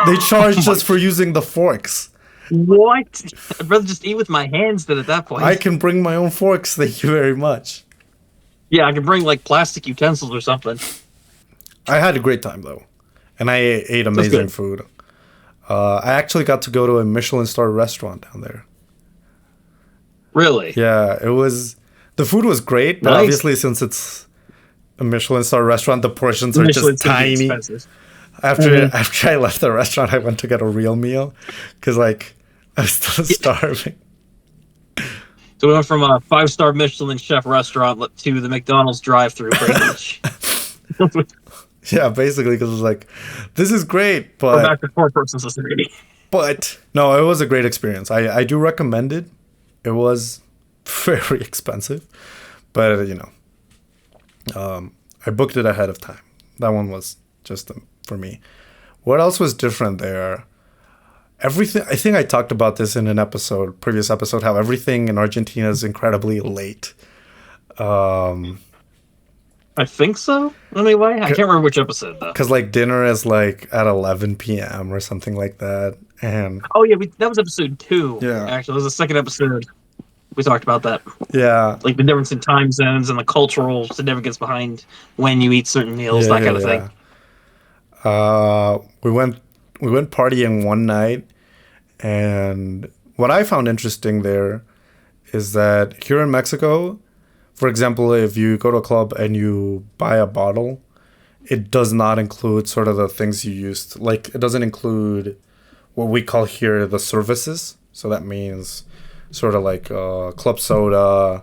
Speaker 1: They charged us for using the forks.
Speaker 2: What? I'd rather just eat with my hands than at that point.
Speaker 1: I can bring my own forks, thank you very much.
Speaker 2: Yeah, I can bring, like, plastic utensils or something.
Speaker 1: I had a great time, though. And I ate amazing food. I actually got to go to a Michelin star restaurant down there.
Speaker 2: Really?
Speaker 1: Yeah, the food was great, but obviously since it's a Michelin star restaurant, the portions are just tiny. After I left the restaurant, I went to get a real meal because, like, I was still starving.
Speaker 2: So we went from a 5-star Michelin chef restaurant to the McDonald's drive-thru, pretty much.
Speaker 1: Yeah, basically, because it's like, this is great, but...
Speaker 2: We're back to 4-person society.
Speaker 1: But, no, it was a great experience. I do recommend it. It was very expensive, but, I booked it ahead of time. That one was just for me. What else was different there? Everything, I think I talked about this in an previous episode, how everything in Argentina is incredibly late.
Speaker 2: I think so. Anyway, I can't remember which episode though.
Speaker 1: Because, like, dinner is like at 11 p.m. or something like that, and
Speaker 2: yeah, that was episode 2.
Speaker 1: Yeah,
Speaker 2: actually, it was the second episode. We talked about that.
Speaker 1: Yeah,
Speaker 2: like the difference in time zones and the cultural significance behind when you eat certain meals, that kind of thing.
Speaker 1: We went partying one night, and what I found interesting there is that here in Mexico, for example, if you go to a club and you buy a bottle, it does not include sort of the things you used. Like, it doesn't include what we call here the services. So that means sort of like club soda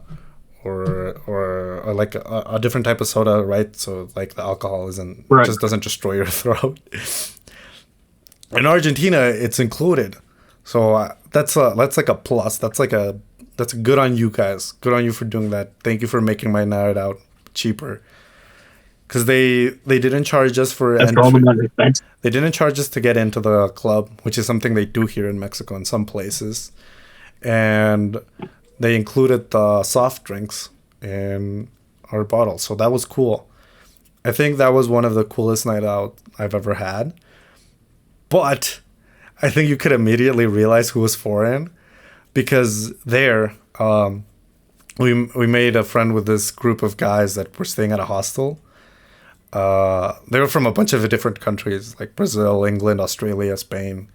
Speaker 1: or like a different type of soda, right? So like the alcohol isn't
Speaker 2: Right.
Speaker 1: just doesn't destroy your throat. In Argentina, it's included, so that's like a plus. That's good on you guys. Good on you for doing that. Thank you for making my night out cheaper. Because they didn't charge us for
Speaker 2: That's all the money. Thanks.
Speaker 1: They didn't charge us to get into the club, which is something they do here in Mexico in some places. And they included the soft drinks in our bottle. So that was cool. I think that was one of the coolest night out I've ever had. But I think you could immediately realize who was foreign because there, we made a friend with this group of guys that were staying at a hostel. They were from a bunch of different countries like Brazil, England, Australia, Spain,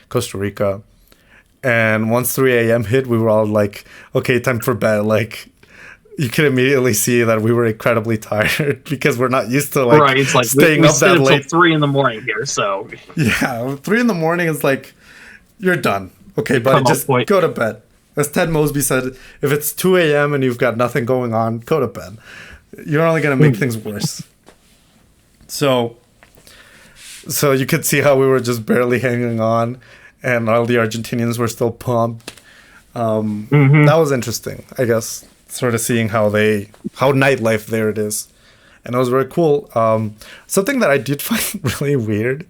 Speaker 1: Costa Rica. And once 3 a.m. hit, we were all like, okay, time for bed. Like, you can immediately see that we were incredibly tired because we're not used to like,
Speaker 2: Right, it's like
Speaker 1: staying
Speaker 2: we
Speaker 1: up that late.
Speaker 2: Until 3 a.m. here, so
Speaker 1: Yeah, 3 a.m. is like, you're done. Okay, buddy, just go to bed. As Ted Mosby said, if it's 2 a.m. and you've got nothing going on, go to bed. You're only going to make things worse. So you could see how we were just barely hanging on, and all the Argentinians were still pumped. That was interesting, I guess, sort of seeing how nightlife there it is. And it was very cool. Something that I did find really weird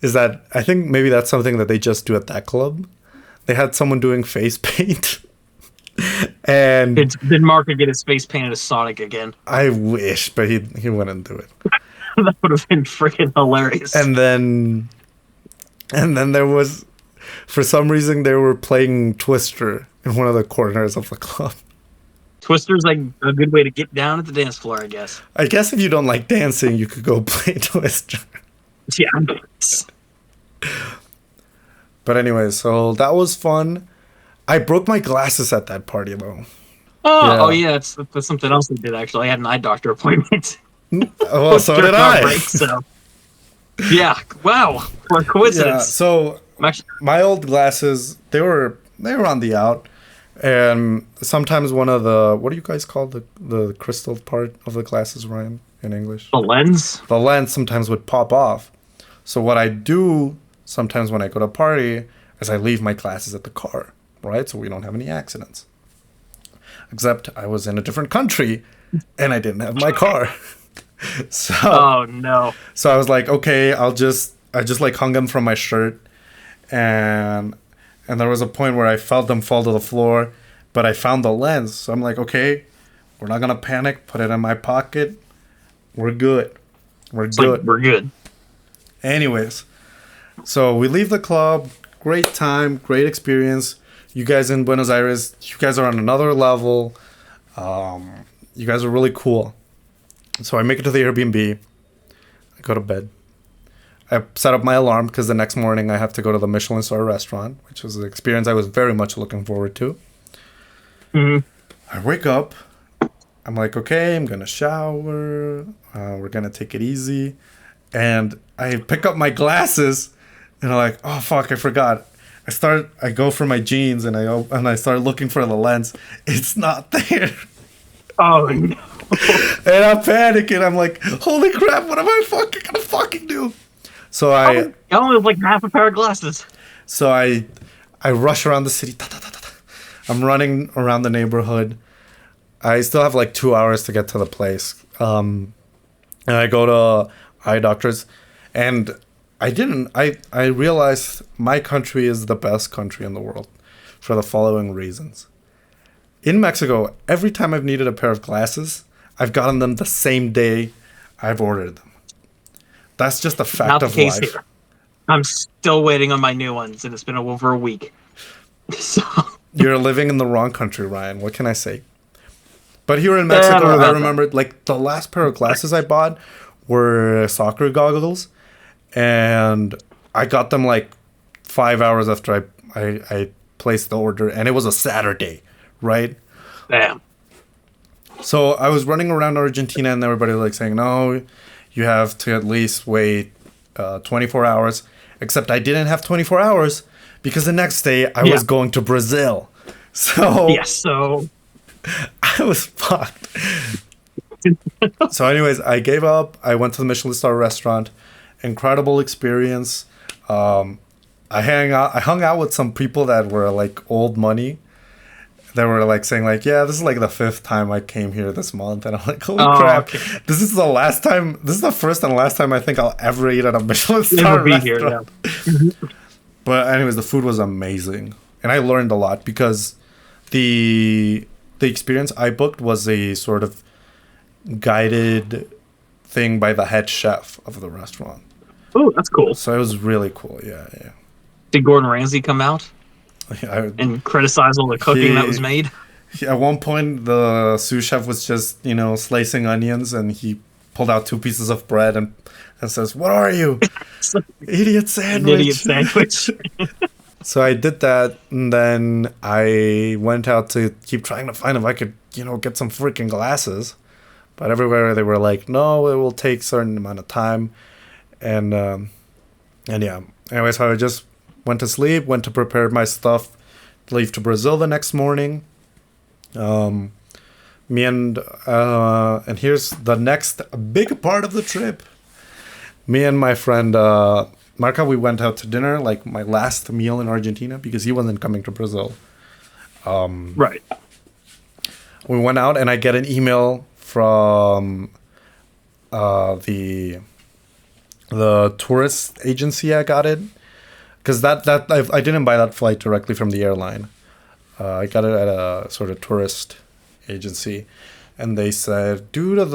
Speaker 1: is that I think maybe that's something that they just do at that club. They had someone doing face paint. And
Speaker 2: did Marco get his face painted as Sonic again?
Speaker 1: I wish, but he wouldn't do it.
Speaker 2: That would have been freaking hilarious.
Speaker 1: And then there was, for some reason, they were playing Twister in one of the corners of the club.
Speaker 2: Twister's like a good way to get down at the dance floor, I guess.
Speaker 1: I guess if you don't like dancing, you could go play Twister.
Speaker 2: Yeah.
Speaker 1: But anyway, so that was fun. I broke my glasses at that party, though.
Speaker 2: Oh yeah, that's something else we did, actually. I had an eye doctor appointment.
Speaker 1: Well, so did I.
Speaker 2: Break, so. Yeah, wow. What a coincidence.
Speaker 1: Yeah, so my old glasses, they were on the out. And sometimes one of the, what do you guys call the crystal part of the glasses, Ryan, in English?
Speaker 2: The lens?
Speaker 1: The lens sometimes would pop off. So what I do sometimes when I go to a party is I leave my glasses at the car, right? So we don't have any accidents. Except I was in a different country and I didn't have my car. So,
Speaker 2: oh no.
Speaker 1: So I was like, okay, I just like hung them from my shirt, and there was a point where I felt them fall to the floor, but I found the lens. So I'm like, okay, we're not gonna panic. Put it in my pocket. We're good. We're good.
Speaker 2: Like, we're good.
Speaker 1: Anyways, so we leave the club. Great time, great experience. You guys in Buenos Aires, you guys are on another level. You guys are really cool. So I make it to the Airbnb. I go to bed. I set up my alarm because the next morning I have to go to the Michelin star restaurant, which was an experience I was very much looking forward to.
Speaker 2: Mm-hmm.
Speaker 1: I wake up. I'm like, okay, I'm going to shower. We're going to take it easy. And I pick up my glasses and I'm like, oh, fuck, I forgot. I go for my jeans and I start looking for the lens. It's not there.
Speaker 2: Oh, no.
Speaker 1: And I'm panicking. I'm like, holy crap, what am I gonna do? So I
Speaker 2: only have like half a pair of glasses.
Speaker 1: So I rush around the city. I'm running around the neighborhood. I still have like 2 hours to get to the place. And I go to eye doctors. And I realized my country is the best country in the world for the following reasons. In Mexico, every time I've needed a pair of glasses, I've gotten them the same day I've ordered them. That's just a fact of life. Here.
Speaker 2: I'm still waiting on my new ones, and it's been over a week. So
Speaker 1: you're living in the wrong country, Ryan. What can I say? But here in Mexico, I remember like the last pair of glasses I bought were soccer goggles, and I got them like 5 hours after I placed the order, and it was a Saturday, right?
Speaker 2: Damn.
Speaker 1: So I was running around Argentina and everybody was like saying, no, you have to at least wait 24 hours. Except I didn't have 24 hours because the next day I was going to Brazil. So
Speaker 2: so
Speaker 1: I was fucked. So anyways, I gave up. I went to the Michelin star restaurant. Incredible experience. I hung out with some people that were like old money. They were like saying like, yeah, this is like the 5th time I came here this month. And I'm like, holy crap. Okay. This is the first and last time I think I'll ever eat at a Michelin star restaurant. Here, But anyways, the food was amazing. And I learned a lot because the experience I booked was a sort of guided thing by the head chef of the restaurant.
Speaker 2: Oh, that's cool.
Speaker 1: So it was really cool. Yeah.
Speaker 2: Did Gordon Ramsay come out and criticize all the cooking that was made?
Speaker 1: At one point, the sous chef was just, slicing onions, and he pulled out 2 pieces of bread and says, "What are you? Idiot sandwich."
Speaker 2: An idiot sandwich.
Speaker 1: So I did that, and then I went out to keep trying to find if I could, get some freaking glasses. But everywhere they were like, no, it will take a certain amount of time. And yeah. Anyway, so I just went to sleep, went to prepare my stuff to leave to Brazil the next morning. Me and here's the next big part of the trip. Me and my friend Marca, we went out to dinner, like my last meal in Argentina, because he wasn't coming to Brazil.
Speaker 2: Right.
Speaker 1: We went out, and I get an email from the tourist agency. I got it because I didn't buy that flight directly from the airline. I got it at a sort of tourist agency, and they said due to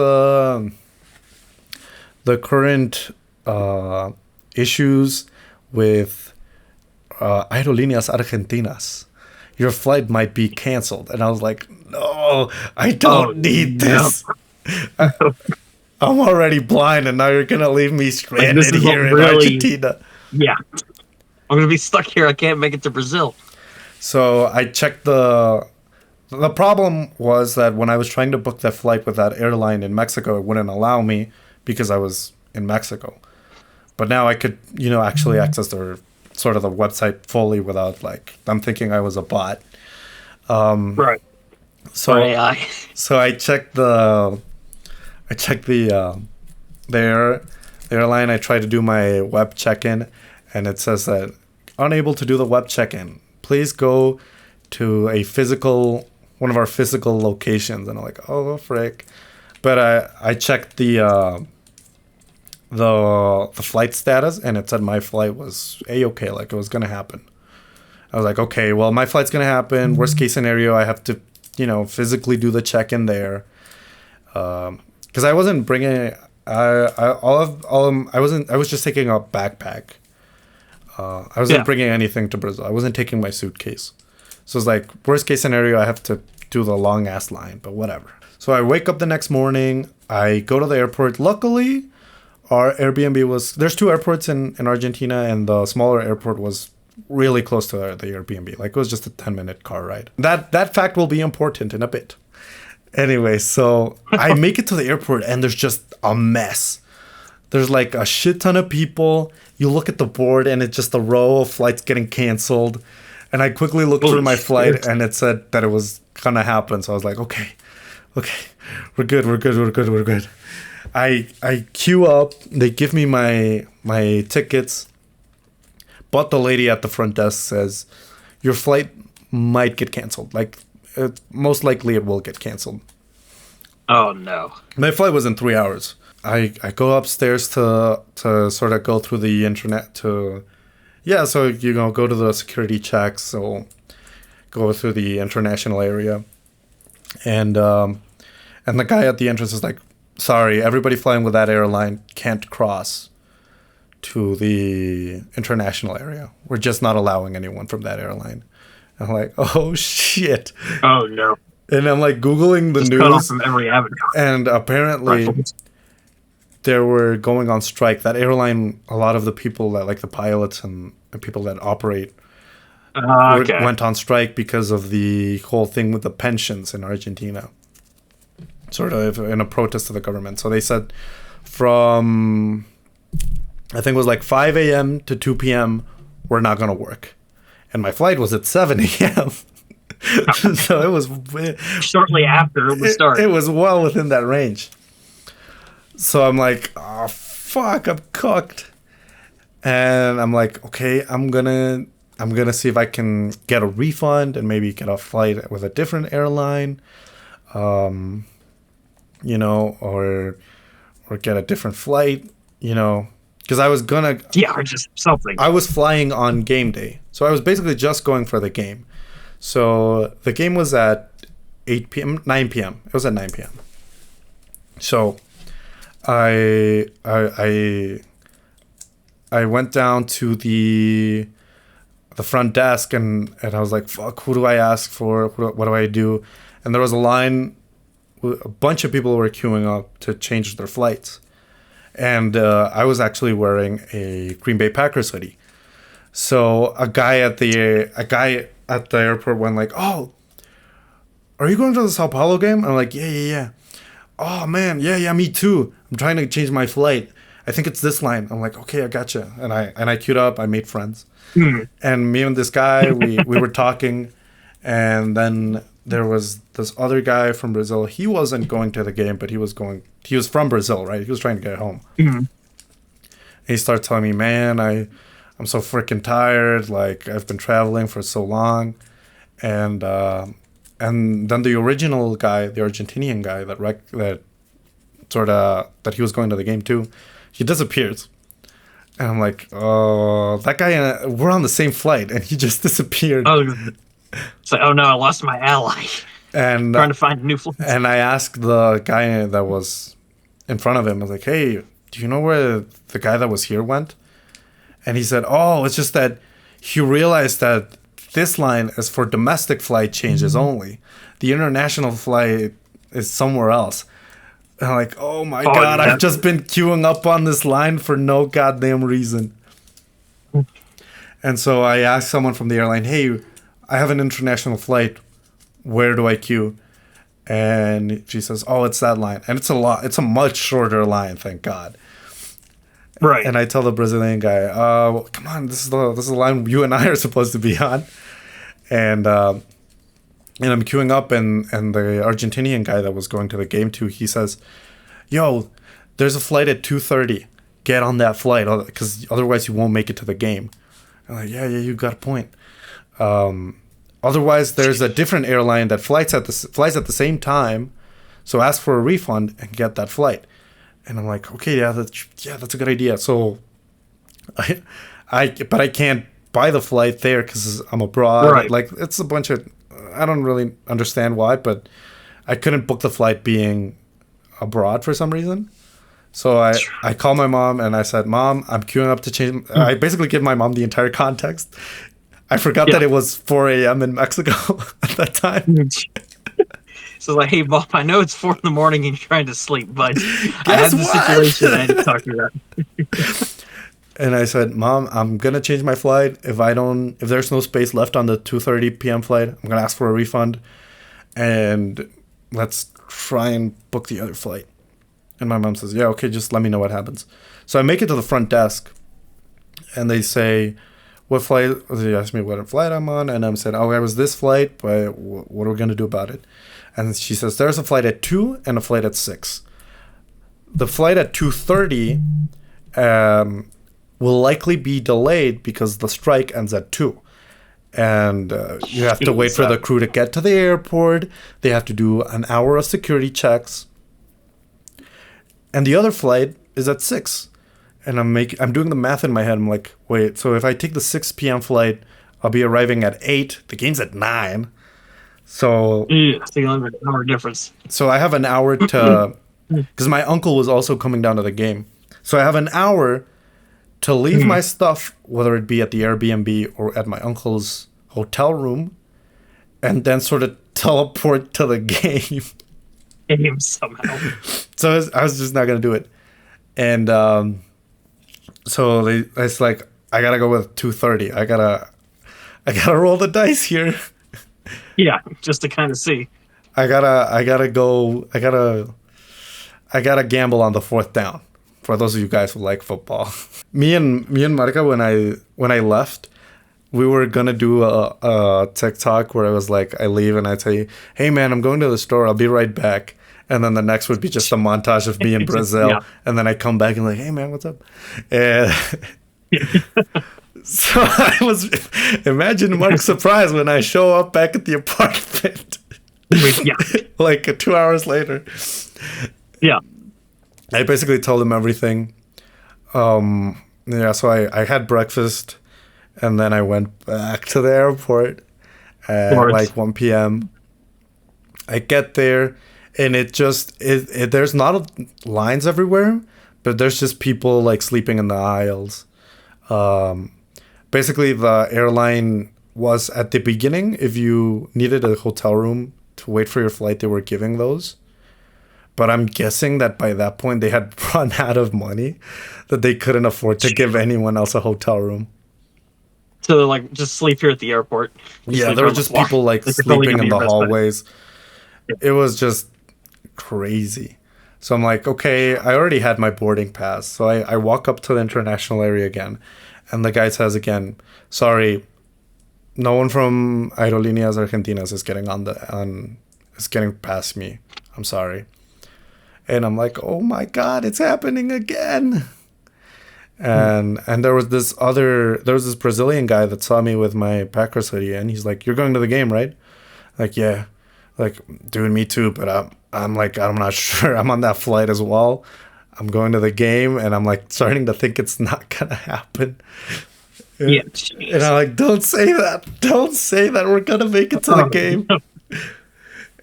Speaker 1: the current issues with Aerolíneas Argentinas, your flight might be canceled. And I was like, no, I don't need this. I'm already blind, and now you're going to leave me stranded here in Argentina.
Speaker 2: Yeah. I'm going to be stuck here. I can't make it to Brazil.
Speaker 1: So I checked the problem was that when I was trying to book that flight with that airline in Mexico, it wouldn't allow me because I was in Mexico. But now I could, actually access their sort of the website fully without them thinking I was a bot.
Speaker 2: Right.
Speaker 1: So
Speaker 2: AI.
Speaker 1: So I checked the airline. I tried to do my web check-in, and it says that unable to do the web check-in. Please go to one of our physical locations. And I'm like, oh frick. But I checked the flight status, and it said my flight was a-okay, like it was gonna happen. I was like, okay, well, my flight's gonna happen. Worst case scenario, I have to, physically do the check-in there, because I wasn't bringing. I was just taking a backpack. I wasn't bringing anything to Brazil. I wasn't taking my suitcase. So it's like worst case scenario, I have to do the long ass line, but whatever. So I wake up the next morning. I go to the airport. Luckily, our Airbnb there's 2 airports in Argentina, and the smaller airport was really close to the Airbnb. Like it was just a 10-minute car ride. That fact will be important in a bit. Anyway, so I make it to the airport, and there's just a mess. There's like a shit ton of people. You look at the board, and it's just a row of flights getting canceled. And I quickly looked through my flight, and it said that it was gonna happen. So I was like, okay, we're good. I queue up. They give me my tickets, but the lady at the front desk says your flight might get canceled. Like, most likely it will get canceled.
Speaker 2: Oh no!
Speaker 1: My flight was in 3 hours. I go upstairs to sort of go through the internet to, so go to the security checks. So go through the international area, and the guy at the entrance is like, sorry, everybody flying with that airline can't cross to the international area. We're just not allowing anyone from that airline. And I'm like, oh shit.
Speaker 2: Oh no.
Speaker 1: And I'm like Googling the news.
Speaker 2: Cut off from every avenue.
Speaker 1: And apparently they were going on strike. That airline, a lot of the people that, like the pilots and people that operate went on strike because of the whole thing with the pensions in Argentina. Sort of in a protest to the government. So they said from I think it was like 5 a.m. to 2 p.m. were not going to work. And my flight was at 7 a.m. So it was
Speaker 2: shortly after it would start.
Speaker 1: It was well within that range. So I'm like, oh, fuck, I'm cooked. And I'm like, okay, I'm gonna see if I can get a refund and maybe get a flight with a different airline, or get a different flight, because I was gonna,
Speaker 2: or just something.
Speaker 1: I was flying on game day, so I was basically just going for the game. So the game was at 8 p.m., 9 p.m. It was at 9 p.m. So I went down to the front desk and I was like, fuck, who do I ask for? What do I do? And there was a line, a bunch of people were queuing up to change their flights. And I was actually wearing a Green Bay Packers hoodie. So a guy at the airport went like, oh, are you going to the Sao Paulo game? I'm like, yeah. Oh, man, yeah, me too. I'm trying to change my flight. I think it's this line. I'm like, okay, I gotcha. And I queued up. I made friends. And me and this guy, we were talking. And then there was this other guy from Brazil. He wasn't going to the game, but he was from Brazil, right? He was trying to get home. And he started telling me, man, I'm so freaking tired. Like, I've been traveling for so long. And then the original guy, the Argentinian guy that he was going to the game too, he disappears. And I'm like, oh, that guy, we're on the same flight, and he just disappeared.
Speaker 2: Oh, it's like, oh no, I lost my ally.
Speaker 1: And
Speaker 2: trying to find a new flight.
Speaker 1: And I asked the guy that was in front of him, I was like, hey, do you know where the guy that was here went? And he said, oh, it's just that he realized that this line is for domestic flight changes only. The international flight is somewhere else. And I'm like, oh my God, yeah. I've just been queuing up on this line for no goddamn reason. And so I asked someone from the airline, hey, I have an international flight. Where do I queue? And she says, oh, it's that line. And it's a much shorter line, thank God.
Speaker 2: Right.
Speaker 1: And I tell the Brazilian guy, come on, this is the line you and I are supposed to be on. And I'm queuing up, and the Argentinian guy that was going to the game too, he says, yo, there's a flight at 2:30. Get on that flight, because otherwise you won't make it to the game. I'm like, yeah, you got a point. Otherwise, there's a different airline that flies at the same time, so ask for a refund and get that flight. And I'm like, okay, that's a good idea. So but I can't buy the flight there because I'm abroad.
Speaker 2: Right.
Speaker 1: Like, it's a bunch of, I don't really understand why, but I couldn't book the flight being abroad for some reason. So I called my mom and I said, Mom, I'm queuing up to change. I basically give my mom the entire context. I forgot that it was 4 a.m. in Mexico at that time.
Speaker 2: So like, hey, Bob, I know it's 4 a.m. and you're trying to sleep, but I have the situation I had to talk to you about.
Speaker 1: And I said, Mom, I'm going to change my flight. If there's no space left on the 2:30 p.m. flight, I'm going to ask for a refund. And let's try and book the other flight. And my mom says, yeah, okay, just let me know what happens. So I make it to the front desk. And they say, what flight? They asked me what flight I'm on. And I said, I was this flight, but what are we going to do about it? And she says, there's a flight at 2 and a flight at 6. The flight at 2:30 will likely be delayed because the strike ends at 2. And you have to wait for the crew to get to the airport. They have to do an hour of security checks. And the other flight is at 6. And I'm doing the math in my head. I'm like, wait, so if I take the 6 p.m. flight, I'll be arriving at 8. The game's at 9. So
Speaker 2: it's the hour difference.
Speaker 1: So I have an hour to, because my uncle was also coming down to the game. So I have an hour to leave my stuff, whether it be at the Airbnb or at my uncle's hotel room, and then sort of teleport to the game.
Speaker 2: Somehow.
Speaker 1: So I was just not gonna do it, and so it's like I gotta go with 2:30. I gotta roll the dice here.
Speaker 2: Yeah, just to kind of see.
Speaker 1: I gotta gamble on the 4th down. For those of you guys who like football, me and Marca, when I left, we were gonna do a TikTok where I was like, I leave and I tell you, hey man, I'm going to the store. I'll be right back. And then the next would be just a montage of me in Brazil.
Speaker 2: Yeah.
Speaker 1: And then I come back and like, hey man, what's up? And so I was, imagine Mark's surprise when I show up back at the apartment.
Speaker 2: Yeah.
Speaker 1: Like 2 hours later.
Speaker 2: Yeah.
Speaker 1: I basically told him everything. Yeah, so I had breakfast and then I went back to the airport at like 1 p.m. I get there and there's not lines everywhere, but there's just people like sleeping in the aisles. Basically, the airline was at the beginning, if you needed a hotel room to wait for your flight, they were giving those. But I'm guessing that by that point, they had run out of money, that they couldn't afford to give anyone else a hotel room.
Speaker 2: So, like, just sleep here at the airport.
Speaker 1: Yeah, there were just people, like, sleeping in the hallways. It was just crazy. So I'm like, okay, I already had my boarding pass. So I walk up to the international area again. And the guy says again, sorry, no one from Aerolíneas Argentinas is getting past me. I'm sorry. And I'm like, oh my God, it's happening again. And there was this Brazilian guy that saw me with my Packers hoodie, and he's like, you're going to the game, right? Like, yeah. Like, dude, me too, but I'm like, I'm not sure. I'm on that flight as well. I'm going to the game, and I'm like starting to think it's not gonna happen.
Speaker 2: Yeah.
Speaker 1: And I'm like, don't say that. Don't say that. We're gonna make it to the game.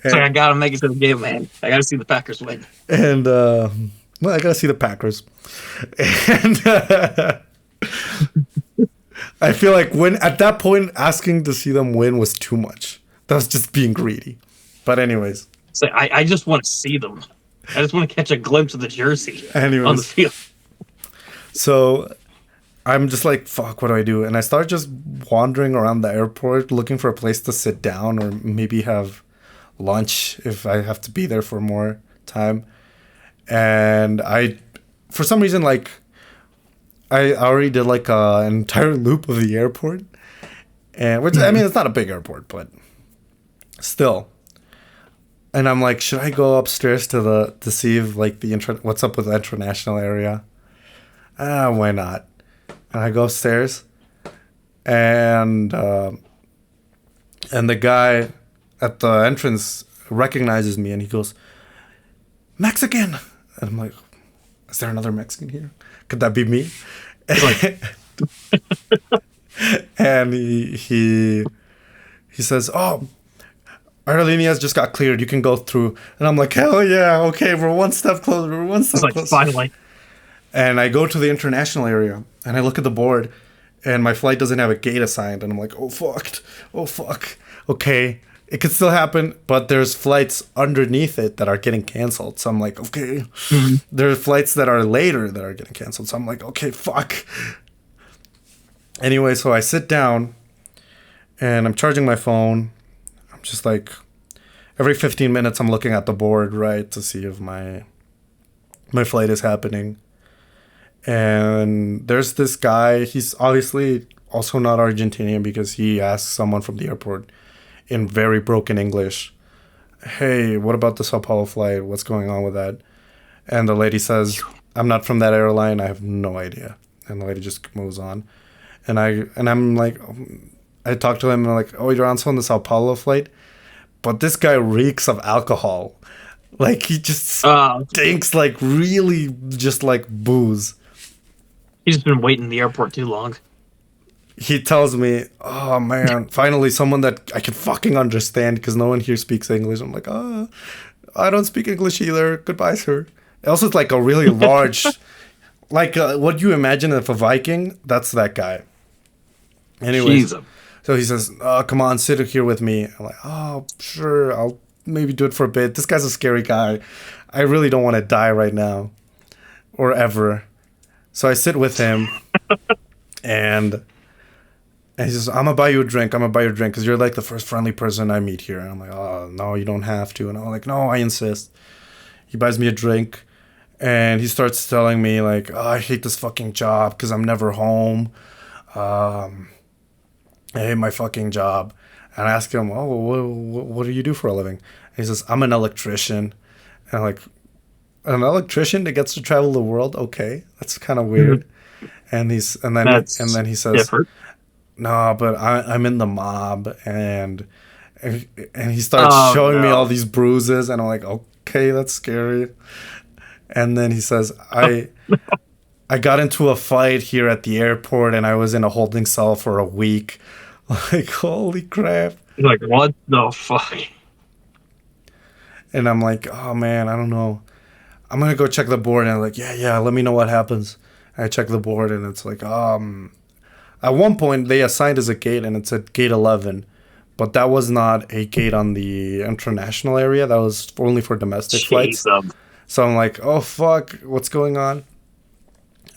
Speaker 2: So I gotta make it to the game, man. I gotta see the Packers win.
Speaker 1: And well, I gotta see the Packers. And I feel like at that point, asking to see them win was too much. That was just being greedy. But anyways.
Speaker 2: So I just want to see them. I just want to catch a glimpse of the jersey on the field.
Speaker 1: So I'm just like, fuck, what do I do? And I start just wandering around the airport looking for a place to sit down or maybe have lunch if I have to be there for more time. And for some reason, like, I already did like an entire loop of the airport. And which, I mean, it's not a big airport, but still. And I'm like, should I go upstairs to see if like what's up with the international area? Why not? And I go upstairs, and the guy at the entrance recognizes me, and he goes, Mexican. And I'm like, is there another Mexican here? Could that be me? And he says, oh, Aerolíneas just got cleared. You can go through. And I'm like, hell yeah. Okay, we're one step closer. We're one step closer.
Speaker 2: Finally.
Speaker 1: And I go to the international area, and I look at the board, and my flight doesn't have a gate assigned. And I'm like, oh, fuck. Okay, it could still happen, but there's flights underneath it that are getting canceled. So I'm like, okay. Mm-hmm. There are flights that are later that are getting canceled. So I'm like, okay, fuck. Anyway, so I sit down, and I'm charging my phone. Just like every 15 minutes I'm looking at the board, right, to see if my flight is happening. And there's this guy, he's obviously also not Argentinian because he asked someone from the airport in very broken English, hey, what about the Sao Paulo flight? What's going on with that? And the lady says, I'm not from that airline. I have no idea. And the lady just moves on. And I'm like, I talked to him and I'm like, oh, you're also on the Sao Paulo flight? But this guy reeks of alcohol. Like, he just stinks like really just like booze.
Speaker 2: He's just been waiting in the airport too long.
Speaker 1: He tells me, oh man, finally someone that I can fucking understand because no one here speaks English. I'm like, I don't speak English either. Goodbye, sir. Also, it's like a really large, like what you imagine of a Viking, that's that guy. Anyways. So he says, come on, sit here with me. I'm like, oh, sure, I'll maybe do it for a bit. This guy's a scary guy. I really don't want to die right now or ever. So I sit with him and he says, I'm going to buy you a drink. Because you're like the first friendly person I meet here. And I'm like, oh, no, you don't have to. And I'm like, no, I insist. He buys me a drink And he starts telling me like, oh, I hate this fucking job because I'm never home. I hate my fucking job. And I ask him, oh, what do you do for a living? And he says, I'm an electrician. And I'm like, an electrician that gets to travel the world? Okay, that's kind of weird. And then he says,
Speaker 2: different.
Speaker 1: no, but I'm in the mob, and he starts showing me all these bruises, and I'm like, okay, that's scary. And then he says, I got into a fight here at the airport, and I was in a holding cell for a week. Like, holy crap.
Speaker 2: You're like, what the fuck?
Speaker 1: And I'm like, oh man, I don't know. I'm gonna go check the board. And I'm like, yeah, let me know what happens. And I check the board, and it's like, at one point they assigned us a gate, and it said gate 11, but that was not a gate on the international area. That was only for domestic flights. So I'm like, oh fuck, what's going on?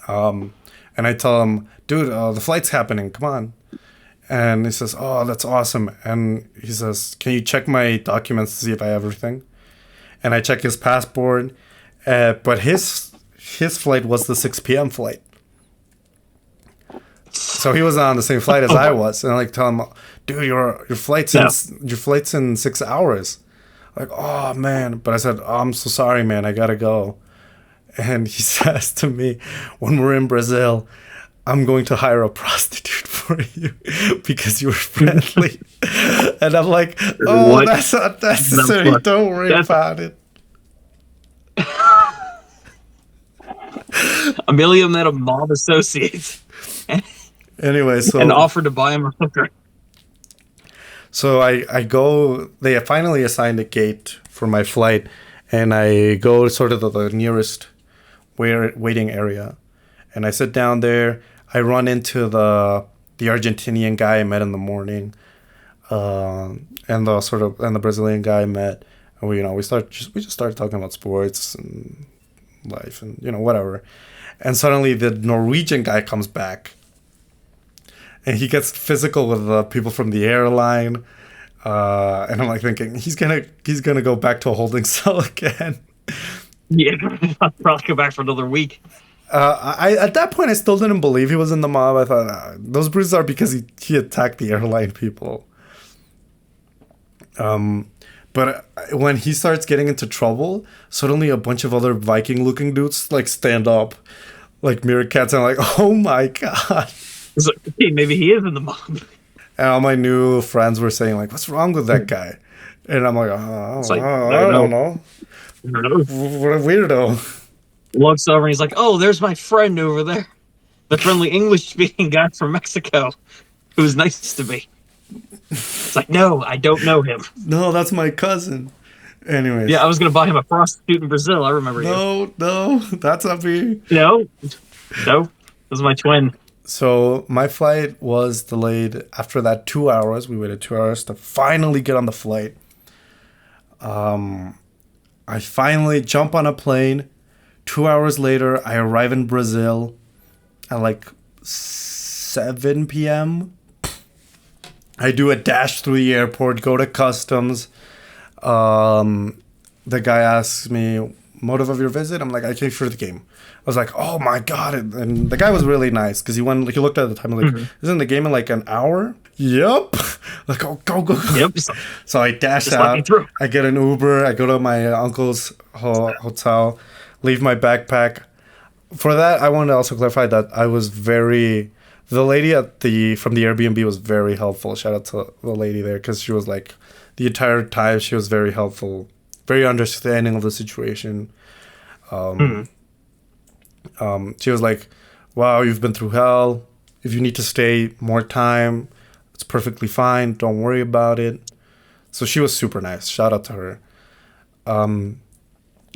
Speaker 1: And I tell him, dude, the flight's happening. Come on. And he says, oh, that's awesome. And he says, can you check my documents to see if I have everything? And I check his passport, but his flight was the 6 p.m. flight. So he was on the same flight as I was. And I like tell him, dude, your flight's in 6 hours. Like, oh man. But I said, oh, I'm so sorry, man. I gotta go. And he says to me, when we're in Brazil, I'm going to hire a prostitute for you because you were friendly. And I'm like, oh, what? That's not necessary. Don't worry about it.
Speaker 2: Emilio met a mob associate.
Speaker 1: Anyway,
Speaker 2: and offered to buy him a hooker.
Speaker 1: So I go, they finally assigned a gate for my flight, and I go sort of to the nearest waiting area. And I sit down there. I run into the Argentinian guy I met in the morning, and the Brazilian guy I met. And we just started talking about sports and life and whatever. And suddenly the Norwegian guy comes back, and he gets physical with the people from the airline. And I'm like thinking he's gonna go back to a holding cell again.
Speaker 2: Yeah, I'll probably go back for another week.
Speaker 1: I at that point I still didn't believe he was in the mob. I thought those bruises are because he attacked the airline people. But when he starts getting into trouble, suddenly a bunch of other Viking-looking dudes like stand up, like meerkats, and I'm like, oh my god!
Speaker 2: So, hey, maybe he is in the mob.
Speaker 1: And all my new friends were saying like, what's wrong with that guy? And I'm like, I don't know. What a weirdo.
Speaker 2: Looks over and he's like, oh, there's my friend over there. The friendly English-speaking guy from Mexico who's nice to me. It's like, no, I don't know him.
Speaker 1: No, that's my cousin. Anyways.
Speaker 2: Yeah, I was going to buy him a prostitute in Brazil. I remember you.
Speaker 1: No, that's not me.
Speaker 2: No, that was my twin.
Speaker 1: So my flight was delayed after that 2 hours. We waited 2 hours to finally get on the flight. I finally jump on a plane. 2 hours later, I arrive in Brazil at like 7 p.m. I do a dash through the airport, go to customs. The guy asks me, motive of your visit? I'm like, I came for the game. I was like, oh my god. And the guy was really nice because he looked at the time, like, isn't the game in like an hour? Yep. Like, oh, go.
Speaker 2: Yep.
Speaker 1: So I dash out. I get an Uber. I go to my uncle's hotel, leave my backpack. For that, I wanted to also clarify that I was the lady from the Airbnb was very helpful. Shout out to the lady there because she was like, the entire time she was very helpful, very understanding of the situation. She was like, wow, you've been through hell. If you need to stay more time, it's perfectly fine. Don't worry about it. So she was super nice. Shout out to her.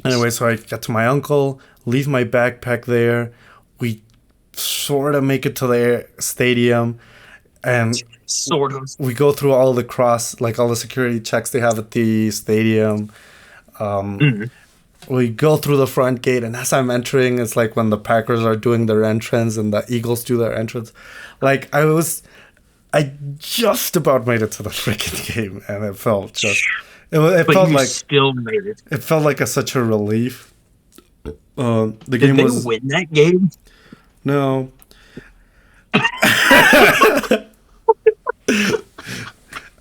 Speaker 1: Anyway, so I get to my uncle, leave my backpack there. We sort of make it to the stadium, and
Speaker 2: sort of.
Speaker 1: We go through all the security checks they have at the stadium. We go through the front gate, and as I'm entering, it's like when the Packers are doing their entrance and the Eagles do their entrance. Like I just about made it to the freaking game, and it felt just. It felt like
Speaker 2: still made it.
Speaker 1: It felt like such a relief. The
Speaker 2: Did
Speaker 1: game
Speaker 2: they
Speaker 1: was
Speaker 2: win that game?
Speaker 1: no.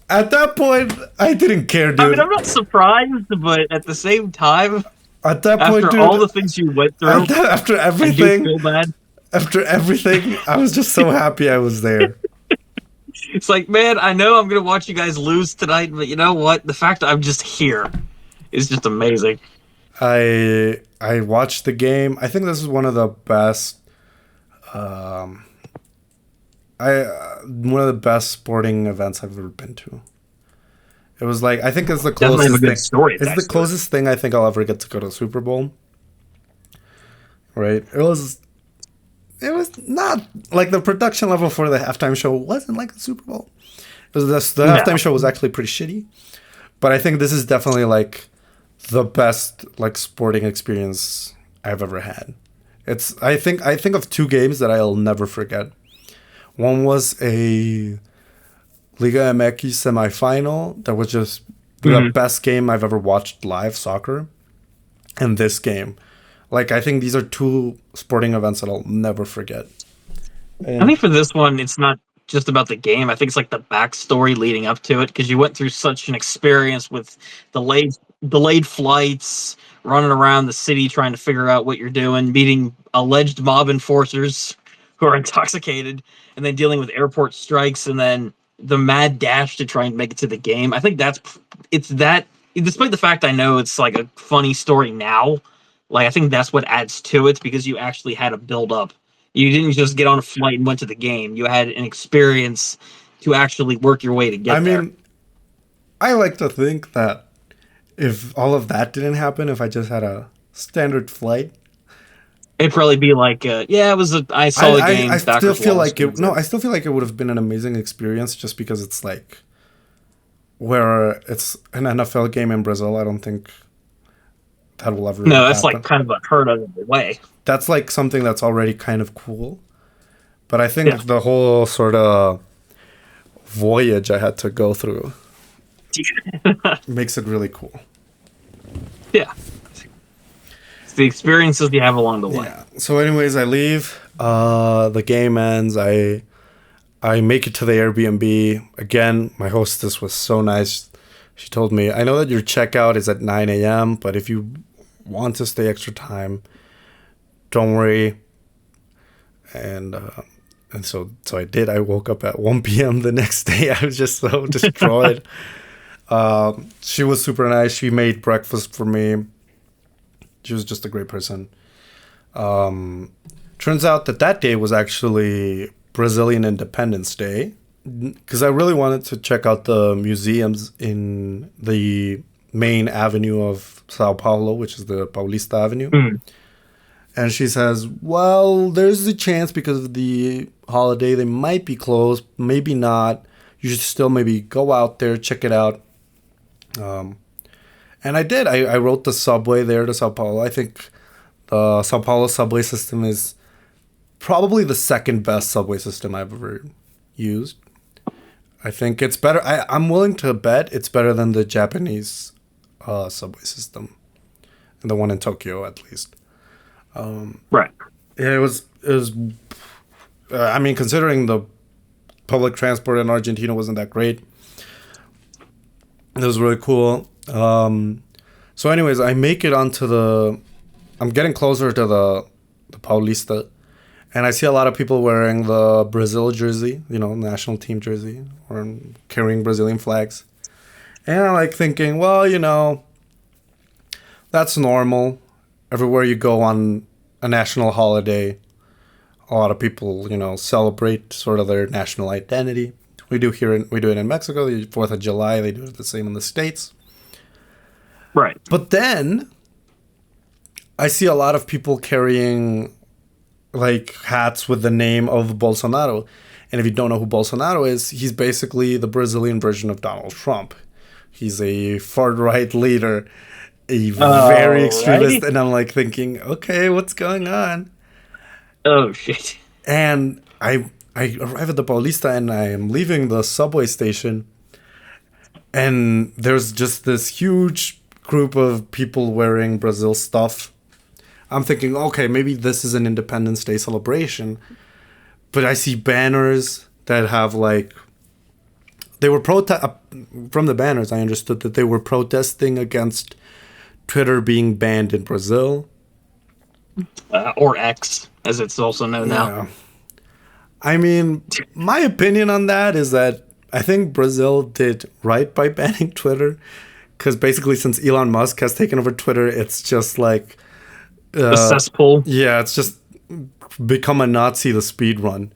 Speaker 1: At that point, I didn't care,
Speaker 2: I mean, I'm
Speaker 1: dude.
Speaker 2: not surprised, but at the same time,
Speaker 1: At that point,
Speaker 2: after
Speaker 1: dude,
Speaker 2: all the things you went through,
Speaker 1: after
Speaker 2: I do
Speaker 1: everything,
Speaker 2: feel bad.
Speaker 1: I was just so happy I was there.
Speaker 2: It's like, man, I know I'm gonna watch you guys lose tonight, but you know what? The fact that I'm just here is just amazing.
Speaker 1: I watched the game. I think this is one of the best. Um, one of the best sporting events I've ever been to. It was like I think it's the
Speaker 2: Definitely have a
Speaker 1: closest
Speaker 2: good
Speaker 1: thing.
Speaker 2: story
Speaker 1: It's the
Speaker 2: attached to it.
Speaker 1: closest thing I think I'll ever get to go to a Super Bowl. Right? It was. It was not like the production level for the halftime show wasn't like the Super Bowl. It was the halftime
Speaker 2: No.
Speaker 1: show was actually pretty shitty, but I think this is definitely like the best like sporting experience I've ever had. It's I think of two games that I'll never forget. One was a Liga MX semifinal that was just the
Speaker 2: Mhm.
Speaker 1: best game I've ever watched live soccer, and this game. Like I think these are two sporting events that I'll never forget.
Speaker 2: I
Speaker 1: And
Speaker 2: think for this one, it's not just about the game. I think it's like the backstory leading up to it because you went through such an experience with delayed flights, running around the city trying to figure out what you're doing, meeting alleged mob enforcers who are intoxicated, and then dealing with airport strikes, and then the mad dash to try and make it to the game. I think it's that. Despite the fact I know it's like a funny story now, like I think that's what adds to it because you actually had a build up. You didn't just get on a flight and went to the game. You had an experience to actually work your way to
Speaker 1: I
Speaker 2: get there.
Speaker 1: mean, I like to think that if all of that didn't happen, if I just had a standard flight,
Speaker 2: It'd probably be like, yeah, it was. I saw the
Speaker 1: I
Speaker 2: game.
Speaker 1: still
Speaker 2: Doctors
Speaker 1: feel
Speaker 2: lost.
Speaker 1: like it. No, I still feel like it would have been an amazing experience just because it's like where it's an NFL game in Brazil. I don't think that will ever
Speaker 2: No, that's like
Speaker 1: happen.
Speaker 2: kind of unheard of in a way.
Speaker 1: That's like something that's already kind of cool. But I
Speaker 2: Yeah.
Speaker 1: think the whole sort of voyage I had to go through makes it really cool.
Speaker 2: Yeah. It's the experiences you have along the way.
Speaker 1: Yeah. So, anyways, I leave. The game ends. I make it to the Airbnb. Again, my hostess was so nice. She told me, I know that your checkout is at 9 a.m., but if you want to stay extra time, don't worry. And so I did. I woke up at 1 p.m. the next day. I was just so destroyed. She was super nice. She made breakfast for me. She was just a great person. Turns out that day was actually Brazilian Independence Day because I really wanted to check out the museums in the main avenue of Sao Paulo, which is the Paulista Avenue.
Speaker 2: Mhm.
Speaker 1: And she says, well, there's a chance because of the holiday they might be closed, maybe not. You should still maybe go out there, check it out. And I did. I rode the subway there to Sao Paulo. I think the Sao Paulo subway system is probably the second best subway system I've ever used. I think it's better. I'm willing to bet it's better than the Japanese subway system, the one in Tokyo at least.
Speaker 2: Right.
Speaker 1: Yeah, it was. I mean, considering the public transport in Argentina wasn't that great, it was really cool. So, anyways, I make it onto the. I'm getting closer to the Paulista, and I see a lot of people wearing the Brazil jersey, national team jersey, or carrying Brazilian flags. And I'm like thinking, well, that's normal. Everywhere you go on a national holiday, a lot of people, celebrate sort of their national identity. We do it in Mexico, the 4th of July. They do it the same in the States.
Speaker 2: Right.
Speaker 1: But then I see a lot of people carrying like hats with the name of Bolsonaro. And if you don't know who Bolsonaro is, he's basically the Brazilian version of Donald Trump. He's a far-right leader, a very extremist.
Speaker 2: Alrighty.
Speaker 1: And I'm like thinking, okay, what's going on?
Speaker 2: Oh shit.
Speaker 1: And I arrive at the Paulista and I am leaving the subway station. And there's just this huge group of people wearing Brazil stuff. I'm thinking, okay, maybe this is an Independence Day celebration. But I see banners that have like they were from the banners. I understood that they were protesting against Twitter being banned in Brazil,
Speaker 2: or X, as it's also known now.
Speaker 1: yeah. I mean, my opinion on that is that I think Brazil did right by banning Twitter, because basically since Elon Musk has taken over Twitter, it's just like
Speaker 2: The cesspool.
Speaker 1: yeah, it's just become a Nazi the speed run.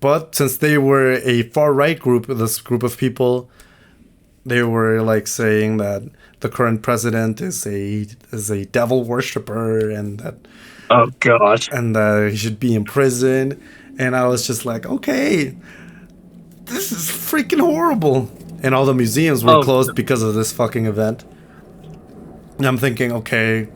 Speaker 1: But since they were a far right group, this group of people, they were like saying that the current president is a devil worshiper
Speaker 2: Oh gosh.
Speaker 1: and that he should be in prison. And I was just like, okay, this is freaking horrible. And all the museums were closed because of this fucking event. And I'm thinking, okay,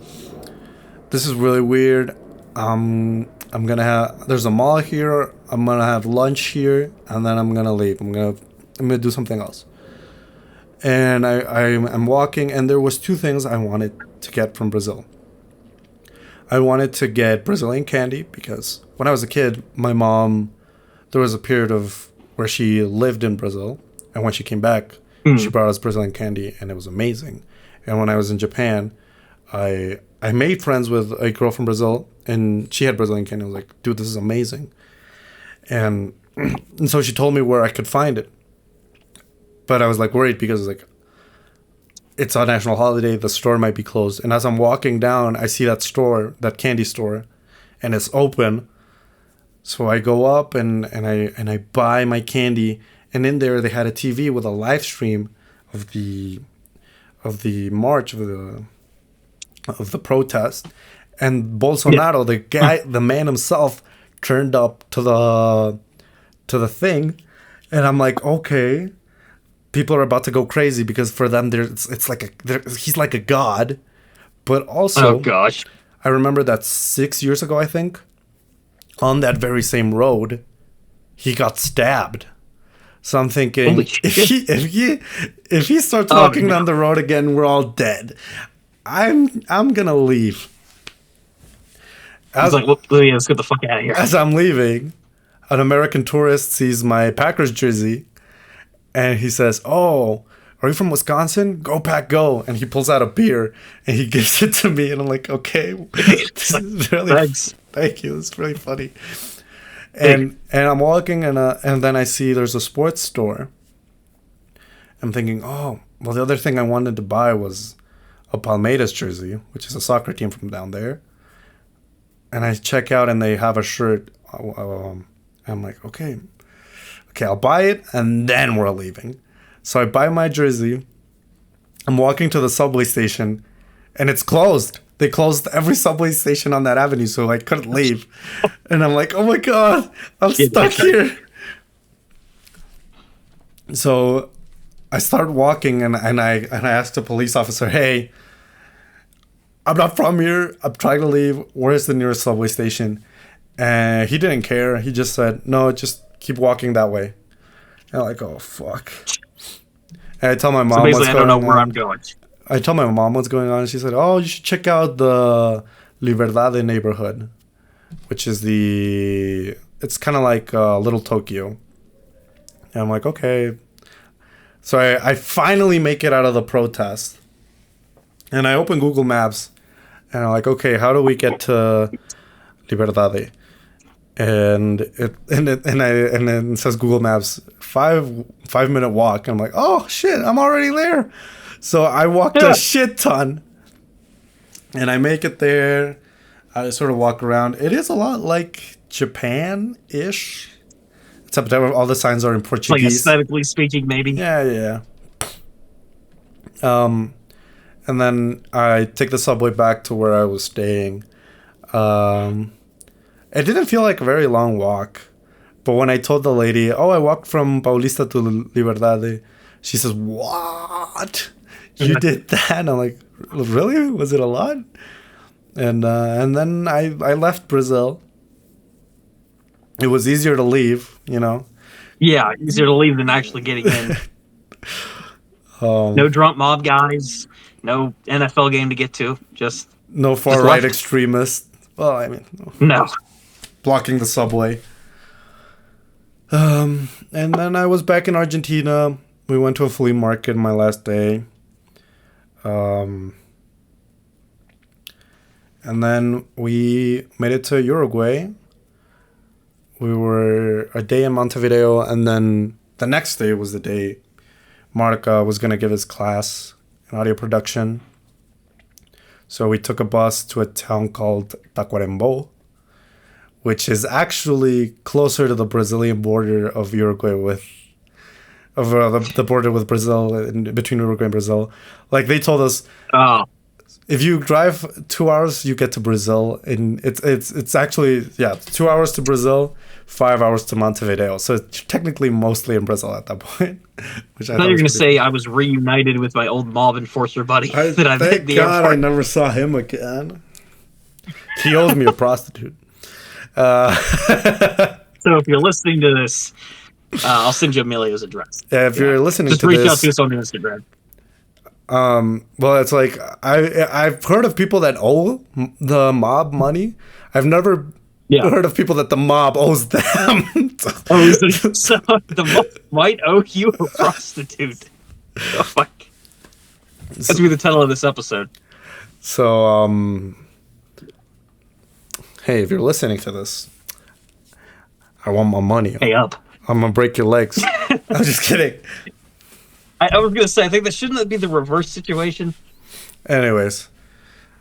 Speaker 1: this is really weird. I'm gonna have there's a mall here. I'm gonna have lunch here, and then I'm gonna leave. I'm gonna do something else. And I'm walking, and there was two things I wanted to get from Brazil. I wanted to get Brazilian candy because when I was a kid, my mom, there was a period of where she lived in Brazil, and when she came back, she brought us Brazilian candy, and it was amazing. And when I was in Japan, I made friends with a girl from Brazil, and she had Brazilian candy. I was like, dude, this is amazing. And so she told me where I could find it. But I was like worried because it's a national holiday, the store might be closed. And as I'm walking down, I see that store, that candy store, and it's open. So I go up and I buy my candy, and in there they had a TV with a live stream of the march of the protest, and Bolsonaro, the man himself, turned up to the thing, and I'm like, okay, people are about to go crazy because for them, he's like a god, but also,
Speaker 2: oh gosh,
Speaker 1: I remember that 6 years ago, I think, on that very same road, he got stabbed. So I'm thinking, if he starts walking down the road again, we're all dead. I'm gonna leave.
Speaker 2: Let's get the fuck out of here.
Speaker 1: As I'm leaving, an American tourist sees my Packers jersey, and he says, "Oh, are you from Wisconsin? Go Pack, go!" And he pulls out a beer and he gives it to me, and I'm like, "Okay, this is really
Speaker 2: thanks,
Speaker 1: thank you. It's really funny." And I'm walking, and then I see there's a sports store. I'm thinking, oh, well, the other thing I wanted to buy was a Palmeiras jersey, which is a soccer team from down there. And I check out, and they have a shirt. I'm like, okay, I'll buy it, and then we're leaving. So I buy my jersey. I'm walking to the subway station, and it's closed. They closed every subway station on that avenue, so I couldn't leave. And I'm like, oh my God, I'm stuck here. So I start walking, and I asked the police officer, hey, I'm not from here. I'm trying to leave. Where's the nearest subway station? And he didn't care. He just said, no, just keep walking that way. And I'm like, oh, fuck. And I tell my mom what's going on.
Speaker 2: I don't know where I'm going.
Speaker 1: I told my mom what's going on, and she said, oh, you should check out the Liberdade neighborhood, which is it's kind of like Little Tokyo. And I'm like, okay. So I finally make it out of the protest. And I open Google Maps, and I'm like, okay, how do we get to Liberdade? And then it says Google Maps 5-minute walk. And I'm like, oh shit, I'm already there. So I walked a shit ton, and I make it there. I sort of walk around. It is a lot like Japan-ish, except that all the signs are in Portuguese.
Speaker 2: Like aesthetically speaking, maybe.
Speaker 1: Yeah. And then I take the subway back to where I was staying. It didn't feel like a very long walk, but when I told the lady, "Oh, I walked from Paulista to Liberdade," she says, "What? You did that?" And I'm like, "Really? Was it a lot?" And then I left Brazil. It was easier to leave, you know.
Speaker 2: Yeah, easier to leave than actually getting in. No drunk mob guys. No NFL game to get to.
Speaker 1: No far right
Speaker 2: left.
Speaker 1: extremists. Well, I mean,
Speaker 2: No.
Speaker 1: blocking the subway. And then I was back in Argentina. We went to a flea market my last day. And then we made it to Uruguay. We were a day in Montevideo, and then the next day was the day Mark was going to give his class in audio production. So we took a bus to a town called Tacuarembó, which is actually closer to the Brazilian border of Uruguay the border with Brazil, between Uruguay and Brazil. Like, they told us, if you drive 2 hours, you get to Brazil. And it's actually, 2 hours to Brazil, 5 hours to Montevideo. So it's technically mostly in Brazil at that point. Which I thought
Speaker 2: you were going to say
Speaker 1: cool.
Speaker 2: I was reunited with my old mob enforcer buddy
Speaker 1: Thank God I never saw him again. He owes me a prostitute.
Speaker 2: So if you're listening to this, I'll send you Emilio's address.
Speaker 1: Yeah, if you're listening
Speaker 2: just
Speaker 1: to
Speaker 2: reach
Speaker 1: this,
Speaker 2: out to us on Instagram.
Speaker 1: Well, it's like I've heard of people that owe the mob money. I've never heard of people that the mob owes them.
Speaker 2: So the mob might owe you a prostitute. Oh, fuck. That's be the title of this episode.
Speaker 1: So, hey, if you're listening to this, I want my money.
Speaker 2: Pay up.
Speaker 1: I'm gonna break your legs. I'm just kidding.
Speaker 2: I was gonna say, I think that shouldn't be the reverse situation.
Speaker 1: Anyways,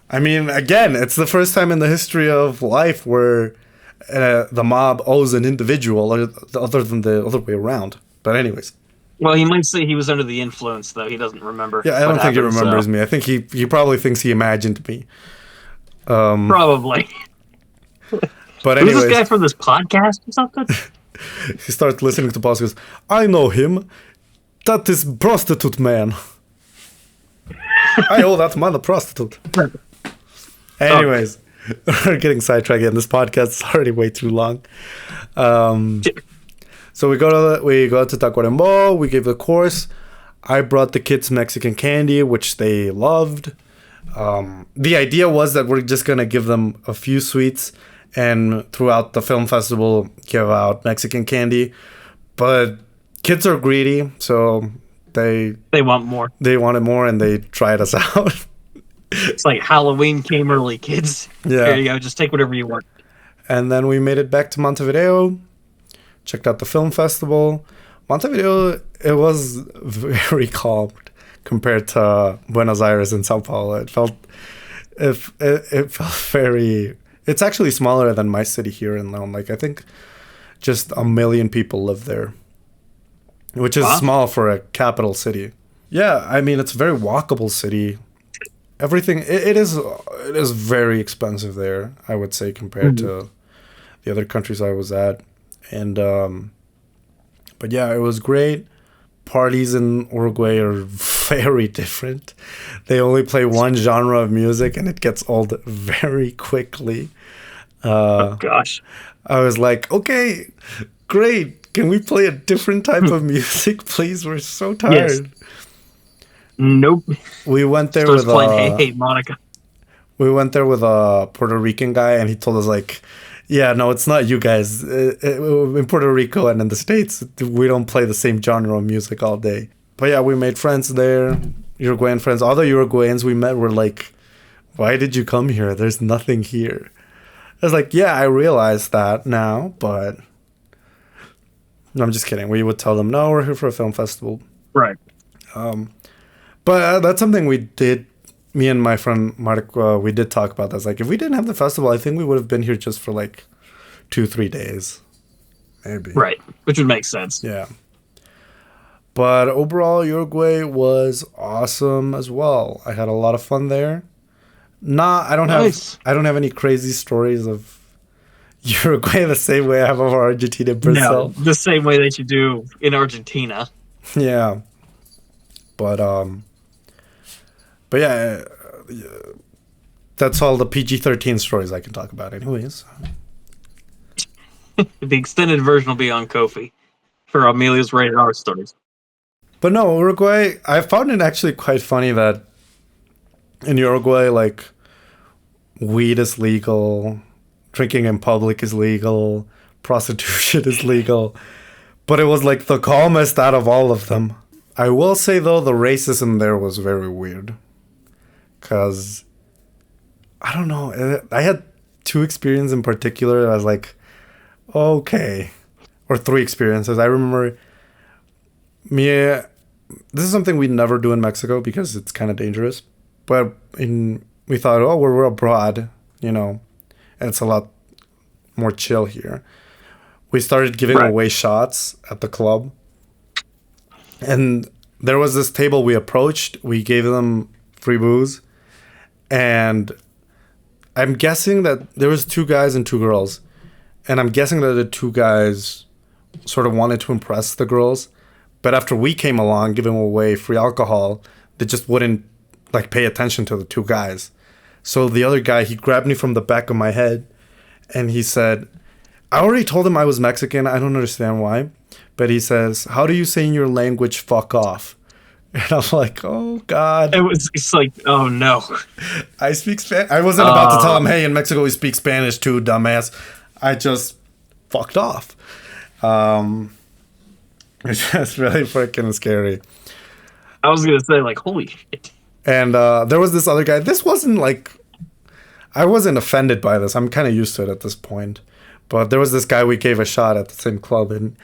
Speaker 1: I mean, again, it's the first time in the history of life where the mob owes an individual, other than the other way around. But anyways.
Speaker 2: Well, he might say he was under the influence, though. He doesn't remember.
Speaker 1: Yeah, I don't think he remembers me. I think he probably thinks he imagined me.
Speaker 2: Probably.
Speaker 1: But anyways,
Speaker 2: who's this guy from this podcast or something?
Speaker 1: He starts listening to Boss. Goes, I know him. That is prostitute man. I owe that man a prostitute. Anyways, we're getting sidetracked again. This podcast is already way too long. So we go to Tacuarembó. We gave the course. I brought the kids Mexican candy, which they loved. The idea was that we're just gonna give them a few sweets, and throughout the film festival, give out Mexican candy. But kids are greedy, so they
Speaker 2: want more.
Speaker 1: They wanted more, and they tried us out.
Speaker 2: It's like Halloween came early, kids.
Speaker 1: Yeah.
Speaker 2: There you go. Just take whatever you want.
Speaker 1: And then we made it back to Montevideo. Checked out the film festival. Montevideo, it was very calm compared to Buenos Aires and Sao Paulo. It felt very... It's actually smaller than my city here in León. Like, I think just 1 million people live there, which is small for a capital city. Yeah, I mean, it's a very walkable city. Everything, it is very expensive there, I would say, compared to the other countries I was at. And, but yeah, it was great. Parties in Uruguay are very different. They only play one genre of music, and it gets old very quickly.
Speaker 2: Oh, gosh.
Speaker 1: I was like, okay, great. Can we play a different type of music, please? We're so tired. Yes.
Speaker 2: Nope.
Speaker 1: We went there with
Speaker 2: Hey, Monica.
Speaker 1: We went there with a Puerto Rican guy, and he told us, like, yeah, no, it's not you guys. In Puerto Rico and in the States, we don't play the same genre of music all day. But yeah, we made friends there, Uruguayan friends. All the Uruguayans we met were like, why did you come here? There's nothing here. I was like, yeah, I realize that now, but... No, I'm just kidding. We would tell them, no, we're here for a film festival.
Speaker 2: Right.
Speaker 1: But that's something we did. Me and my friend Mark, we did talk about that. Like, if we didn't have the festival, I think we would have been here just for like 2-3 days, maybe.
Speaker 2: Right, which would make sense.
Speaker 1: Yeah. But overall, Uruguay was awesome as well. I had a lot of fun there. I don't have any crazy stories of Uruguay the same way I have of Argentina and Brazil.
Speaker 2: No, the same way that you do in Argentina.
Speaker 1: Yeah. But yeah, that's all the PG-13 stories I can talk about anyways.
Speaker 2: The extended version will be on Ko-fi for Emilio's rated R stories.
Speaker 1: But no, Uruguay, I found it actually quite funny that in Uruguay, like, weed is legal, drinking in public is legal, prostitution is legal. But it was like the calmest out of all of them. I will say though, the racism there was very weird. Cause I don't know. I had two experiences in particular. I was like, okay, or three experiences. I remember me. This is something we never do in Mexico because it's kind of dangerous. But we thought, oh, we're abroad, and it's a lot more chill here. We started giving away shots at the club. And there was this table we approached. We gave them free booze. And I'm guessing that there was 2 guys and 2 girls. And I'm guessing that the 2 guys sort of wanted to impress the girls. But after we came along giving away free alcohol, they just wouldn't like pay attention to the 2 guys. So the other guy, he grabbed me from the back of my head and he said, I already told him I was Mexican. I don't understand why. But he says, how do you say in your language, fuck off? And I'm like, oh, God.
Speaker 2: It's like, oh, no.
Speaker 1: I speak Spanish. I wasn't about to tell him, hey, in Mexico we speak Spanish too, dumbass. I just fucked off. It's just really freaking scary.
Speaker 2: I was going to say, like, holy shit.
Speaker 1: And there was this other guy. This wasn't like, I wasn't offended by this. I'm kind of used to it at this point. But there was this guy we gave a shot at the same club, and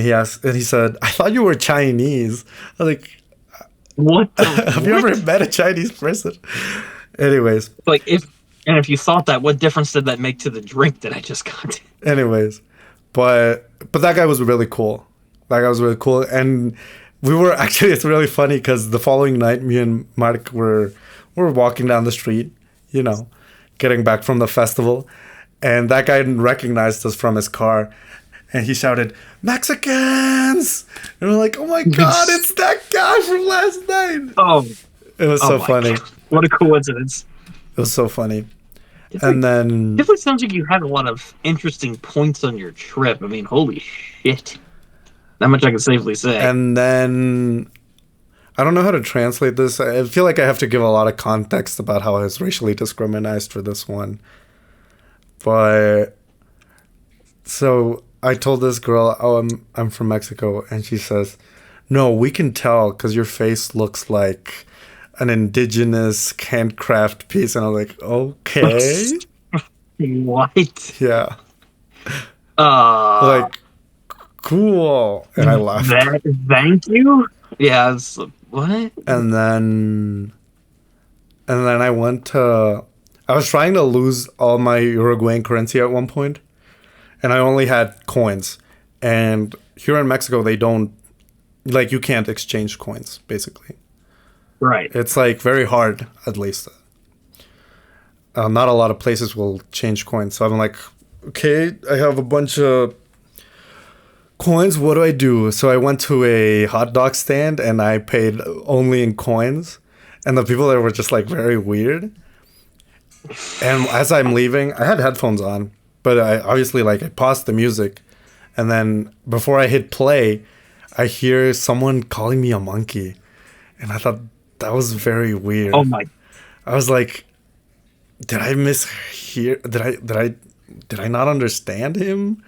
Speaker 1: he said, I thought you were Chinese. I was like,
Speaker 2: what?
Speaker 1: Have you ever met a Chinese person? Anyways.
Speaker 2: Like, if you thought that, what difference did that make to the drink that I just got?
Speaker 1: Anyways. But that guy was really cool. And we were actually, it's really funny because the following night, me and Mark were walking down the street, getting back from the festival. And that guy recognized us from his car. And he shouted, Mexicans! And we're like, oh my God, it's that guy from last night.
Speaker 2: Oh.
Speaker 1: It was so funny.
Speaker 2: God. What a coincidence.
Speaker 1: It was so funny. And then...
Speaker 2: It definitely sounds like you had a lot of interesting points on your trip. I mean, holy shit. That much I can safely say.
Speaker 1: And then... I don't know how to translate this. I feel like I have to give a lot of context about how I was racially discriminated for this one. But... So... I told this girl, oh, I'm from Mexico, and she says, no, we can tell because your face looks like an indigenous handcraft piece. And I was like, okay.
Speaker 2: What?
Speaker 1: Yeah. Like, cool. And I laughed.
Speaker 2: Thank you? Yeah, what?
Speaker 1: And then I was trying to lose all my Uruguayan currency at one point. And I only had coins. And here in Mexico, they don't, like, you can't exchange coins, basically.
Speaker 2: Right.
Speaker 1: It's, like, very hard, at least. Not a lot of places will change coins. So I'm like, okay, I have a bunch of coins. What do I do? So I went to a hot dog stand, and I paid only in coins. And the people there were just, like, very weird. And as I'm leaving, I had headphones on. But I obviously, like, I paused the music, and then before I hit play, I hear someone calling me a monkey, and I thought that was very weird.
Speaker 2: Oh my!
Speaker 1: I was like, did I mishear? Did I not understand him?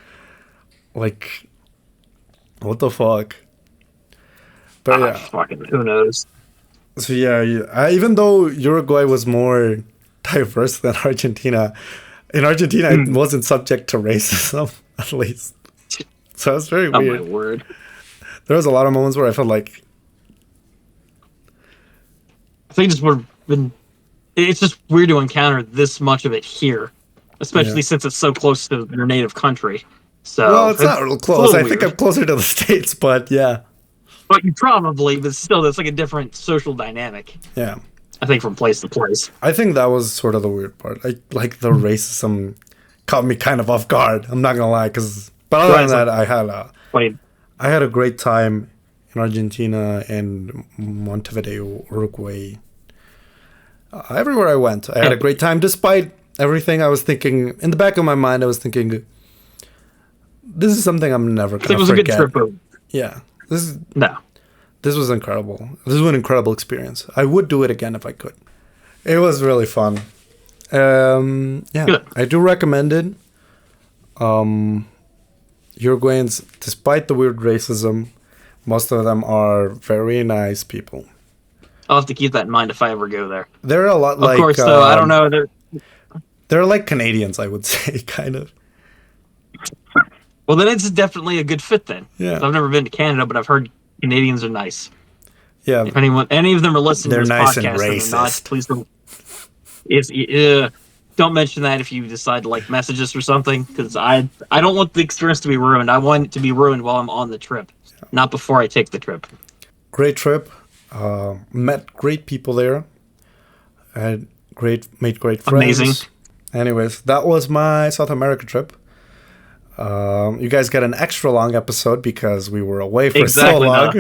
Speaker 1: Like, what the fuck? But yeah,
Speaker 2: fucking who knows?
Speaker 1: So yeah, even though Uruguay was more diverse than Argentina. In Argentina, it wasn't subject to racism, at least. So it's very weird.
Speaker 2: Oh, my word.
Speaker 1: There was a lot of moments where I felt like...
Speaker 2: I think it's just weird to encounter this much of it here, especially since it's so close to your native country. So
Speaker 1: well, it's not real close. I think I'm closer to the States, but yeah.
Speaker 2: But but still, that's like a different social dynamic.
Speaker 1: Yeah.
Speaker 2: I think from place to place.
Speaker 1: I think that was sort of the weird part. Like the racism caught me kind of off guard. I'm not gonna lie, but other than that, I had a great time in Argentina and Montevideo, Uruguay. Everywhere I went, I had a great time. Despite everything, I was thinking in the back of my mind, I was thinking, this is something I'm never gonna forget. It was a good trip. Yeah, this was incredible. This was an incredible experience. I would do it again if I could. It was really fun. Yeah,
Speaker 2: Good.
Speaker 1: I do recommend it. Uruguayans, despite the weird racism, most of them are very nice people.
Speaker 2: I'll have to keep that in mind if I ever go there.
Speaker 1: They're a lot
Speaker 2: Of
Speaker 1: like...
Speaker 2: course, though, I don't know.
Speaker 1: They're like Canadians, I would say, kind of.
Speaker 2: Well, then it's definitely a good fit then.
Speaker 1: Yeah.
Speaker 2: I've never been to Canada, but I've heard Canadians are nice.
Speaker 1: Yeah.
Speaker 2: If any of them are listening
Speaker 1: They're
Speaker 2: to this
Speaker 1: nice
Speaker 2: podcast,
Speaker 1: and racist.
Speaker 2: they're not, please don't mention that if you decide to like message us or something, because I don't want the experience to be ruined. I want it to be ruined while I'm on the trip, not before I take the trip.
Speaker 1: Great trip. Met great people there. Made great friends.
Speaker 2: Amazing.
Speaker 1: Anyways, that was my South America trip. You guys got an extra long episode because we were away for so long.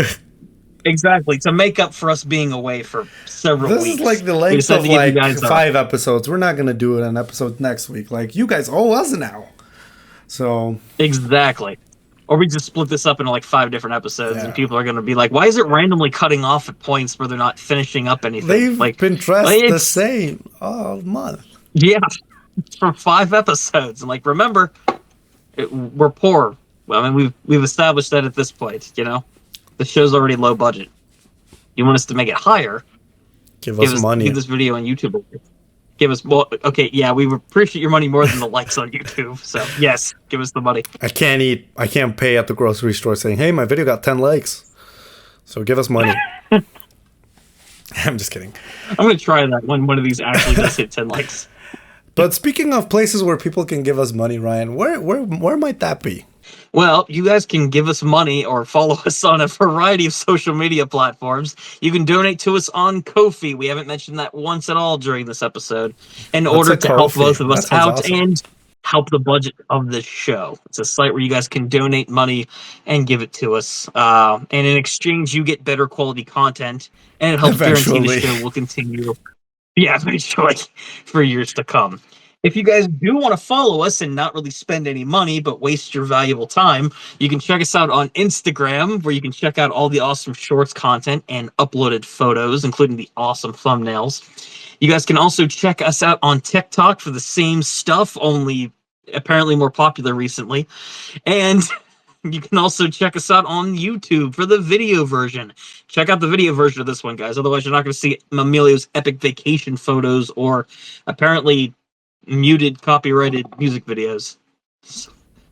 Speaker 2: Exactly, to make up for us being away for several weeks.
Speaker 1: This is like the length of like 5 episodes. We're not going to do an episode next week. Like, you guys owe us now. So...
Speaker 2: Exactly. Or we just split this up into like 5 different episodes, and people are going to be like, why is it randomly cutting off at points where they're not finishing up anything?
Speaker 1: They've been dressed the same all month.
Speaker 2: Yeah, for 5 episodes. And like, remember, we're poor. Well, I mean, we've established that at this point, you know? The show's already low budget. You want us to make it higher?
Speaker 1: Give us money.
Speaker 2: Give this video on YouTube. Give us, well, okay, yeah, we appreciate your money more than the likes on YouTube. So, yes, give us the money.
Speaker 1: I can't pay at the grocery store saying, hey, my video got 10 likes. So give us money. I'm just kidding.
Speaker 2: I'm going to try that when one of these actually does hit 10 likes.
Speaker 1: But speaking of places where people can give us money, Ryan, where might that be?
Speaker 2: Well, you guys can give us money or follow us on a variety of social media platforms. You can donate to us on Ko-fi. We haven't mentioned that once at all during this episode. In order to help both of us out and help the budget of this show. It's a site where you guys can donate money and give it to us. And in exchange, you get better quality content. And it helps guarantee the show will continue. Yeah, eventually, for years to come. If you guys do want to follow us and not really spend any money, but waste your valuable time, you can check us out on Instagram, where you can check out all the awesome shorts content and uploaded photos, including the awesome thumbnails. You guys can also check us out on TikTok for the same stuff, only apparently more popular recently. And you can also check us out on YouTube for the video version. Check out the video version of this one, guys. Otherwise, you're not going to see Emilio's epic vacation photos or apparently muted copyrighted music videos.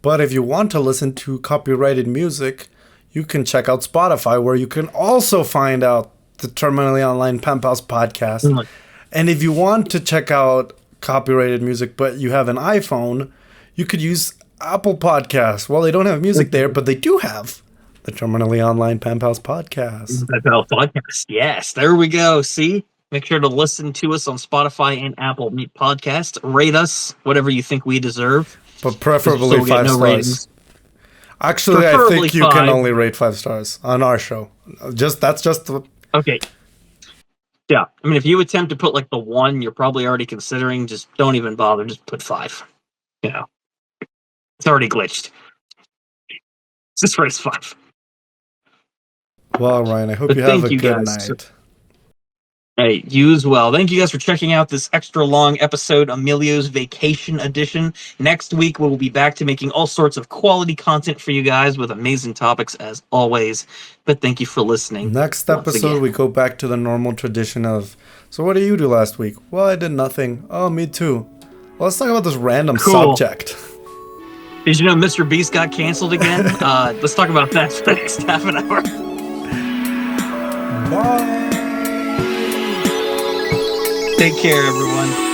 Speaker 1: But if you want to listen to copyrighted music, you can check out Spotify, where you can also find out the Terminally Online Pen Pals podcast. And if you want to check out copyrighted music but you have an iPhone, you could use Apple Podcasts. Well, they don't have music there, but they do have the Terminally Online Pen Pals podcast.
Speaker 2: Pen Pals podcast. Yes, there we go. See? Make sure to listen to us on Spotify and Apple Podcast. Rate us, whatever you think we deserve.
Speaker 1: But preferably 5 stars. Ratings. Actually, preferably I think you 5. Can only rate 5 stars on our show. That's just the...
Speaker 2: Okay. Yeah. I mean, if you attempt to put like the 1 you're probably already considering, just don't even bother. Just put 5. You know. It's already glitched. Just raise 5.
Speaker 1: Well, Ryan, I hope you have a good night.
Speaker 2: Hey, you as well. Thank you guys for checking out this extra long episode, Emilio's Vacation Edition. Next week, we'll be back to making all sorts of quality content for you guys with amazing topics as always. But thank you for listening.
Speaker 1: Next episode, we go back to the normal tradition of, so what did you do last week? Well, I did nothing. Oh, me too. Well, let's talk about this random subject.
Speaker 2: Did you know Mr. Beast got canceled again? Let's talk about that for the next half an hour.
Speaker 1: Bye.
Speaker 2: Take care, everyone.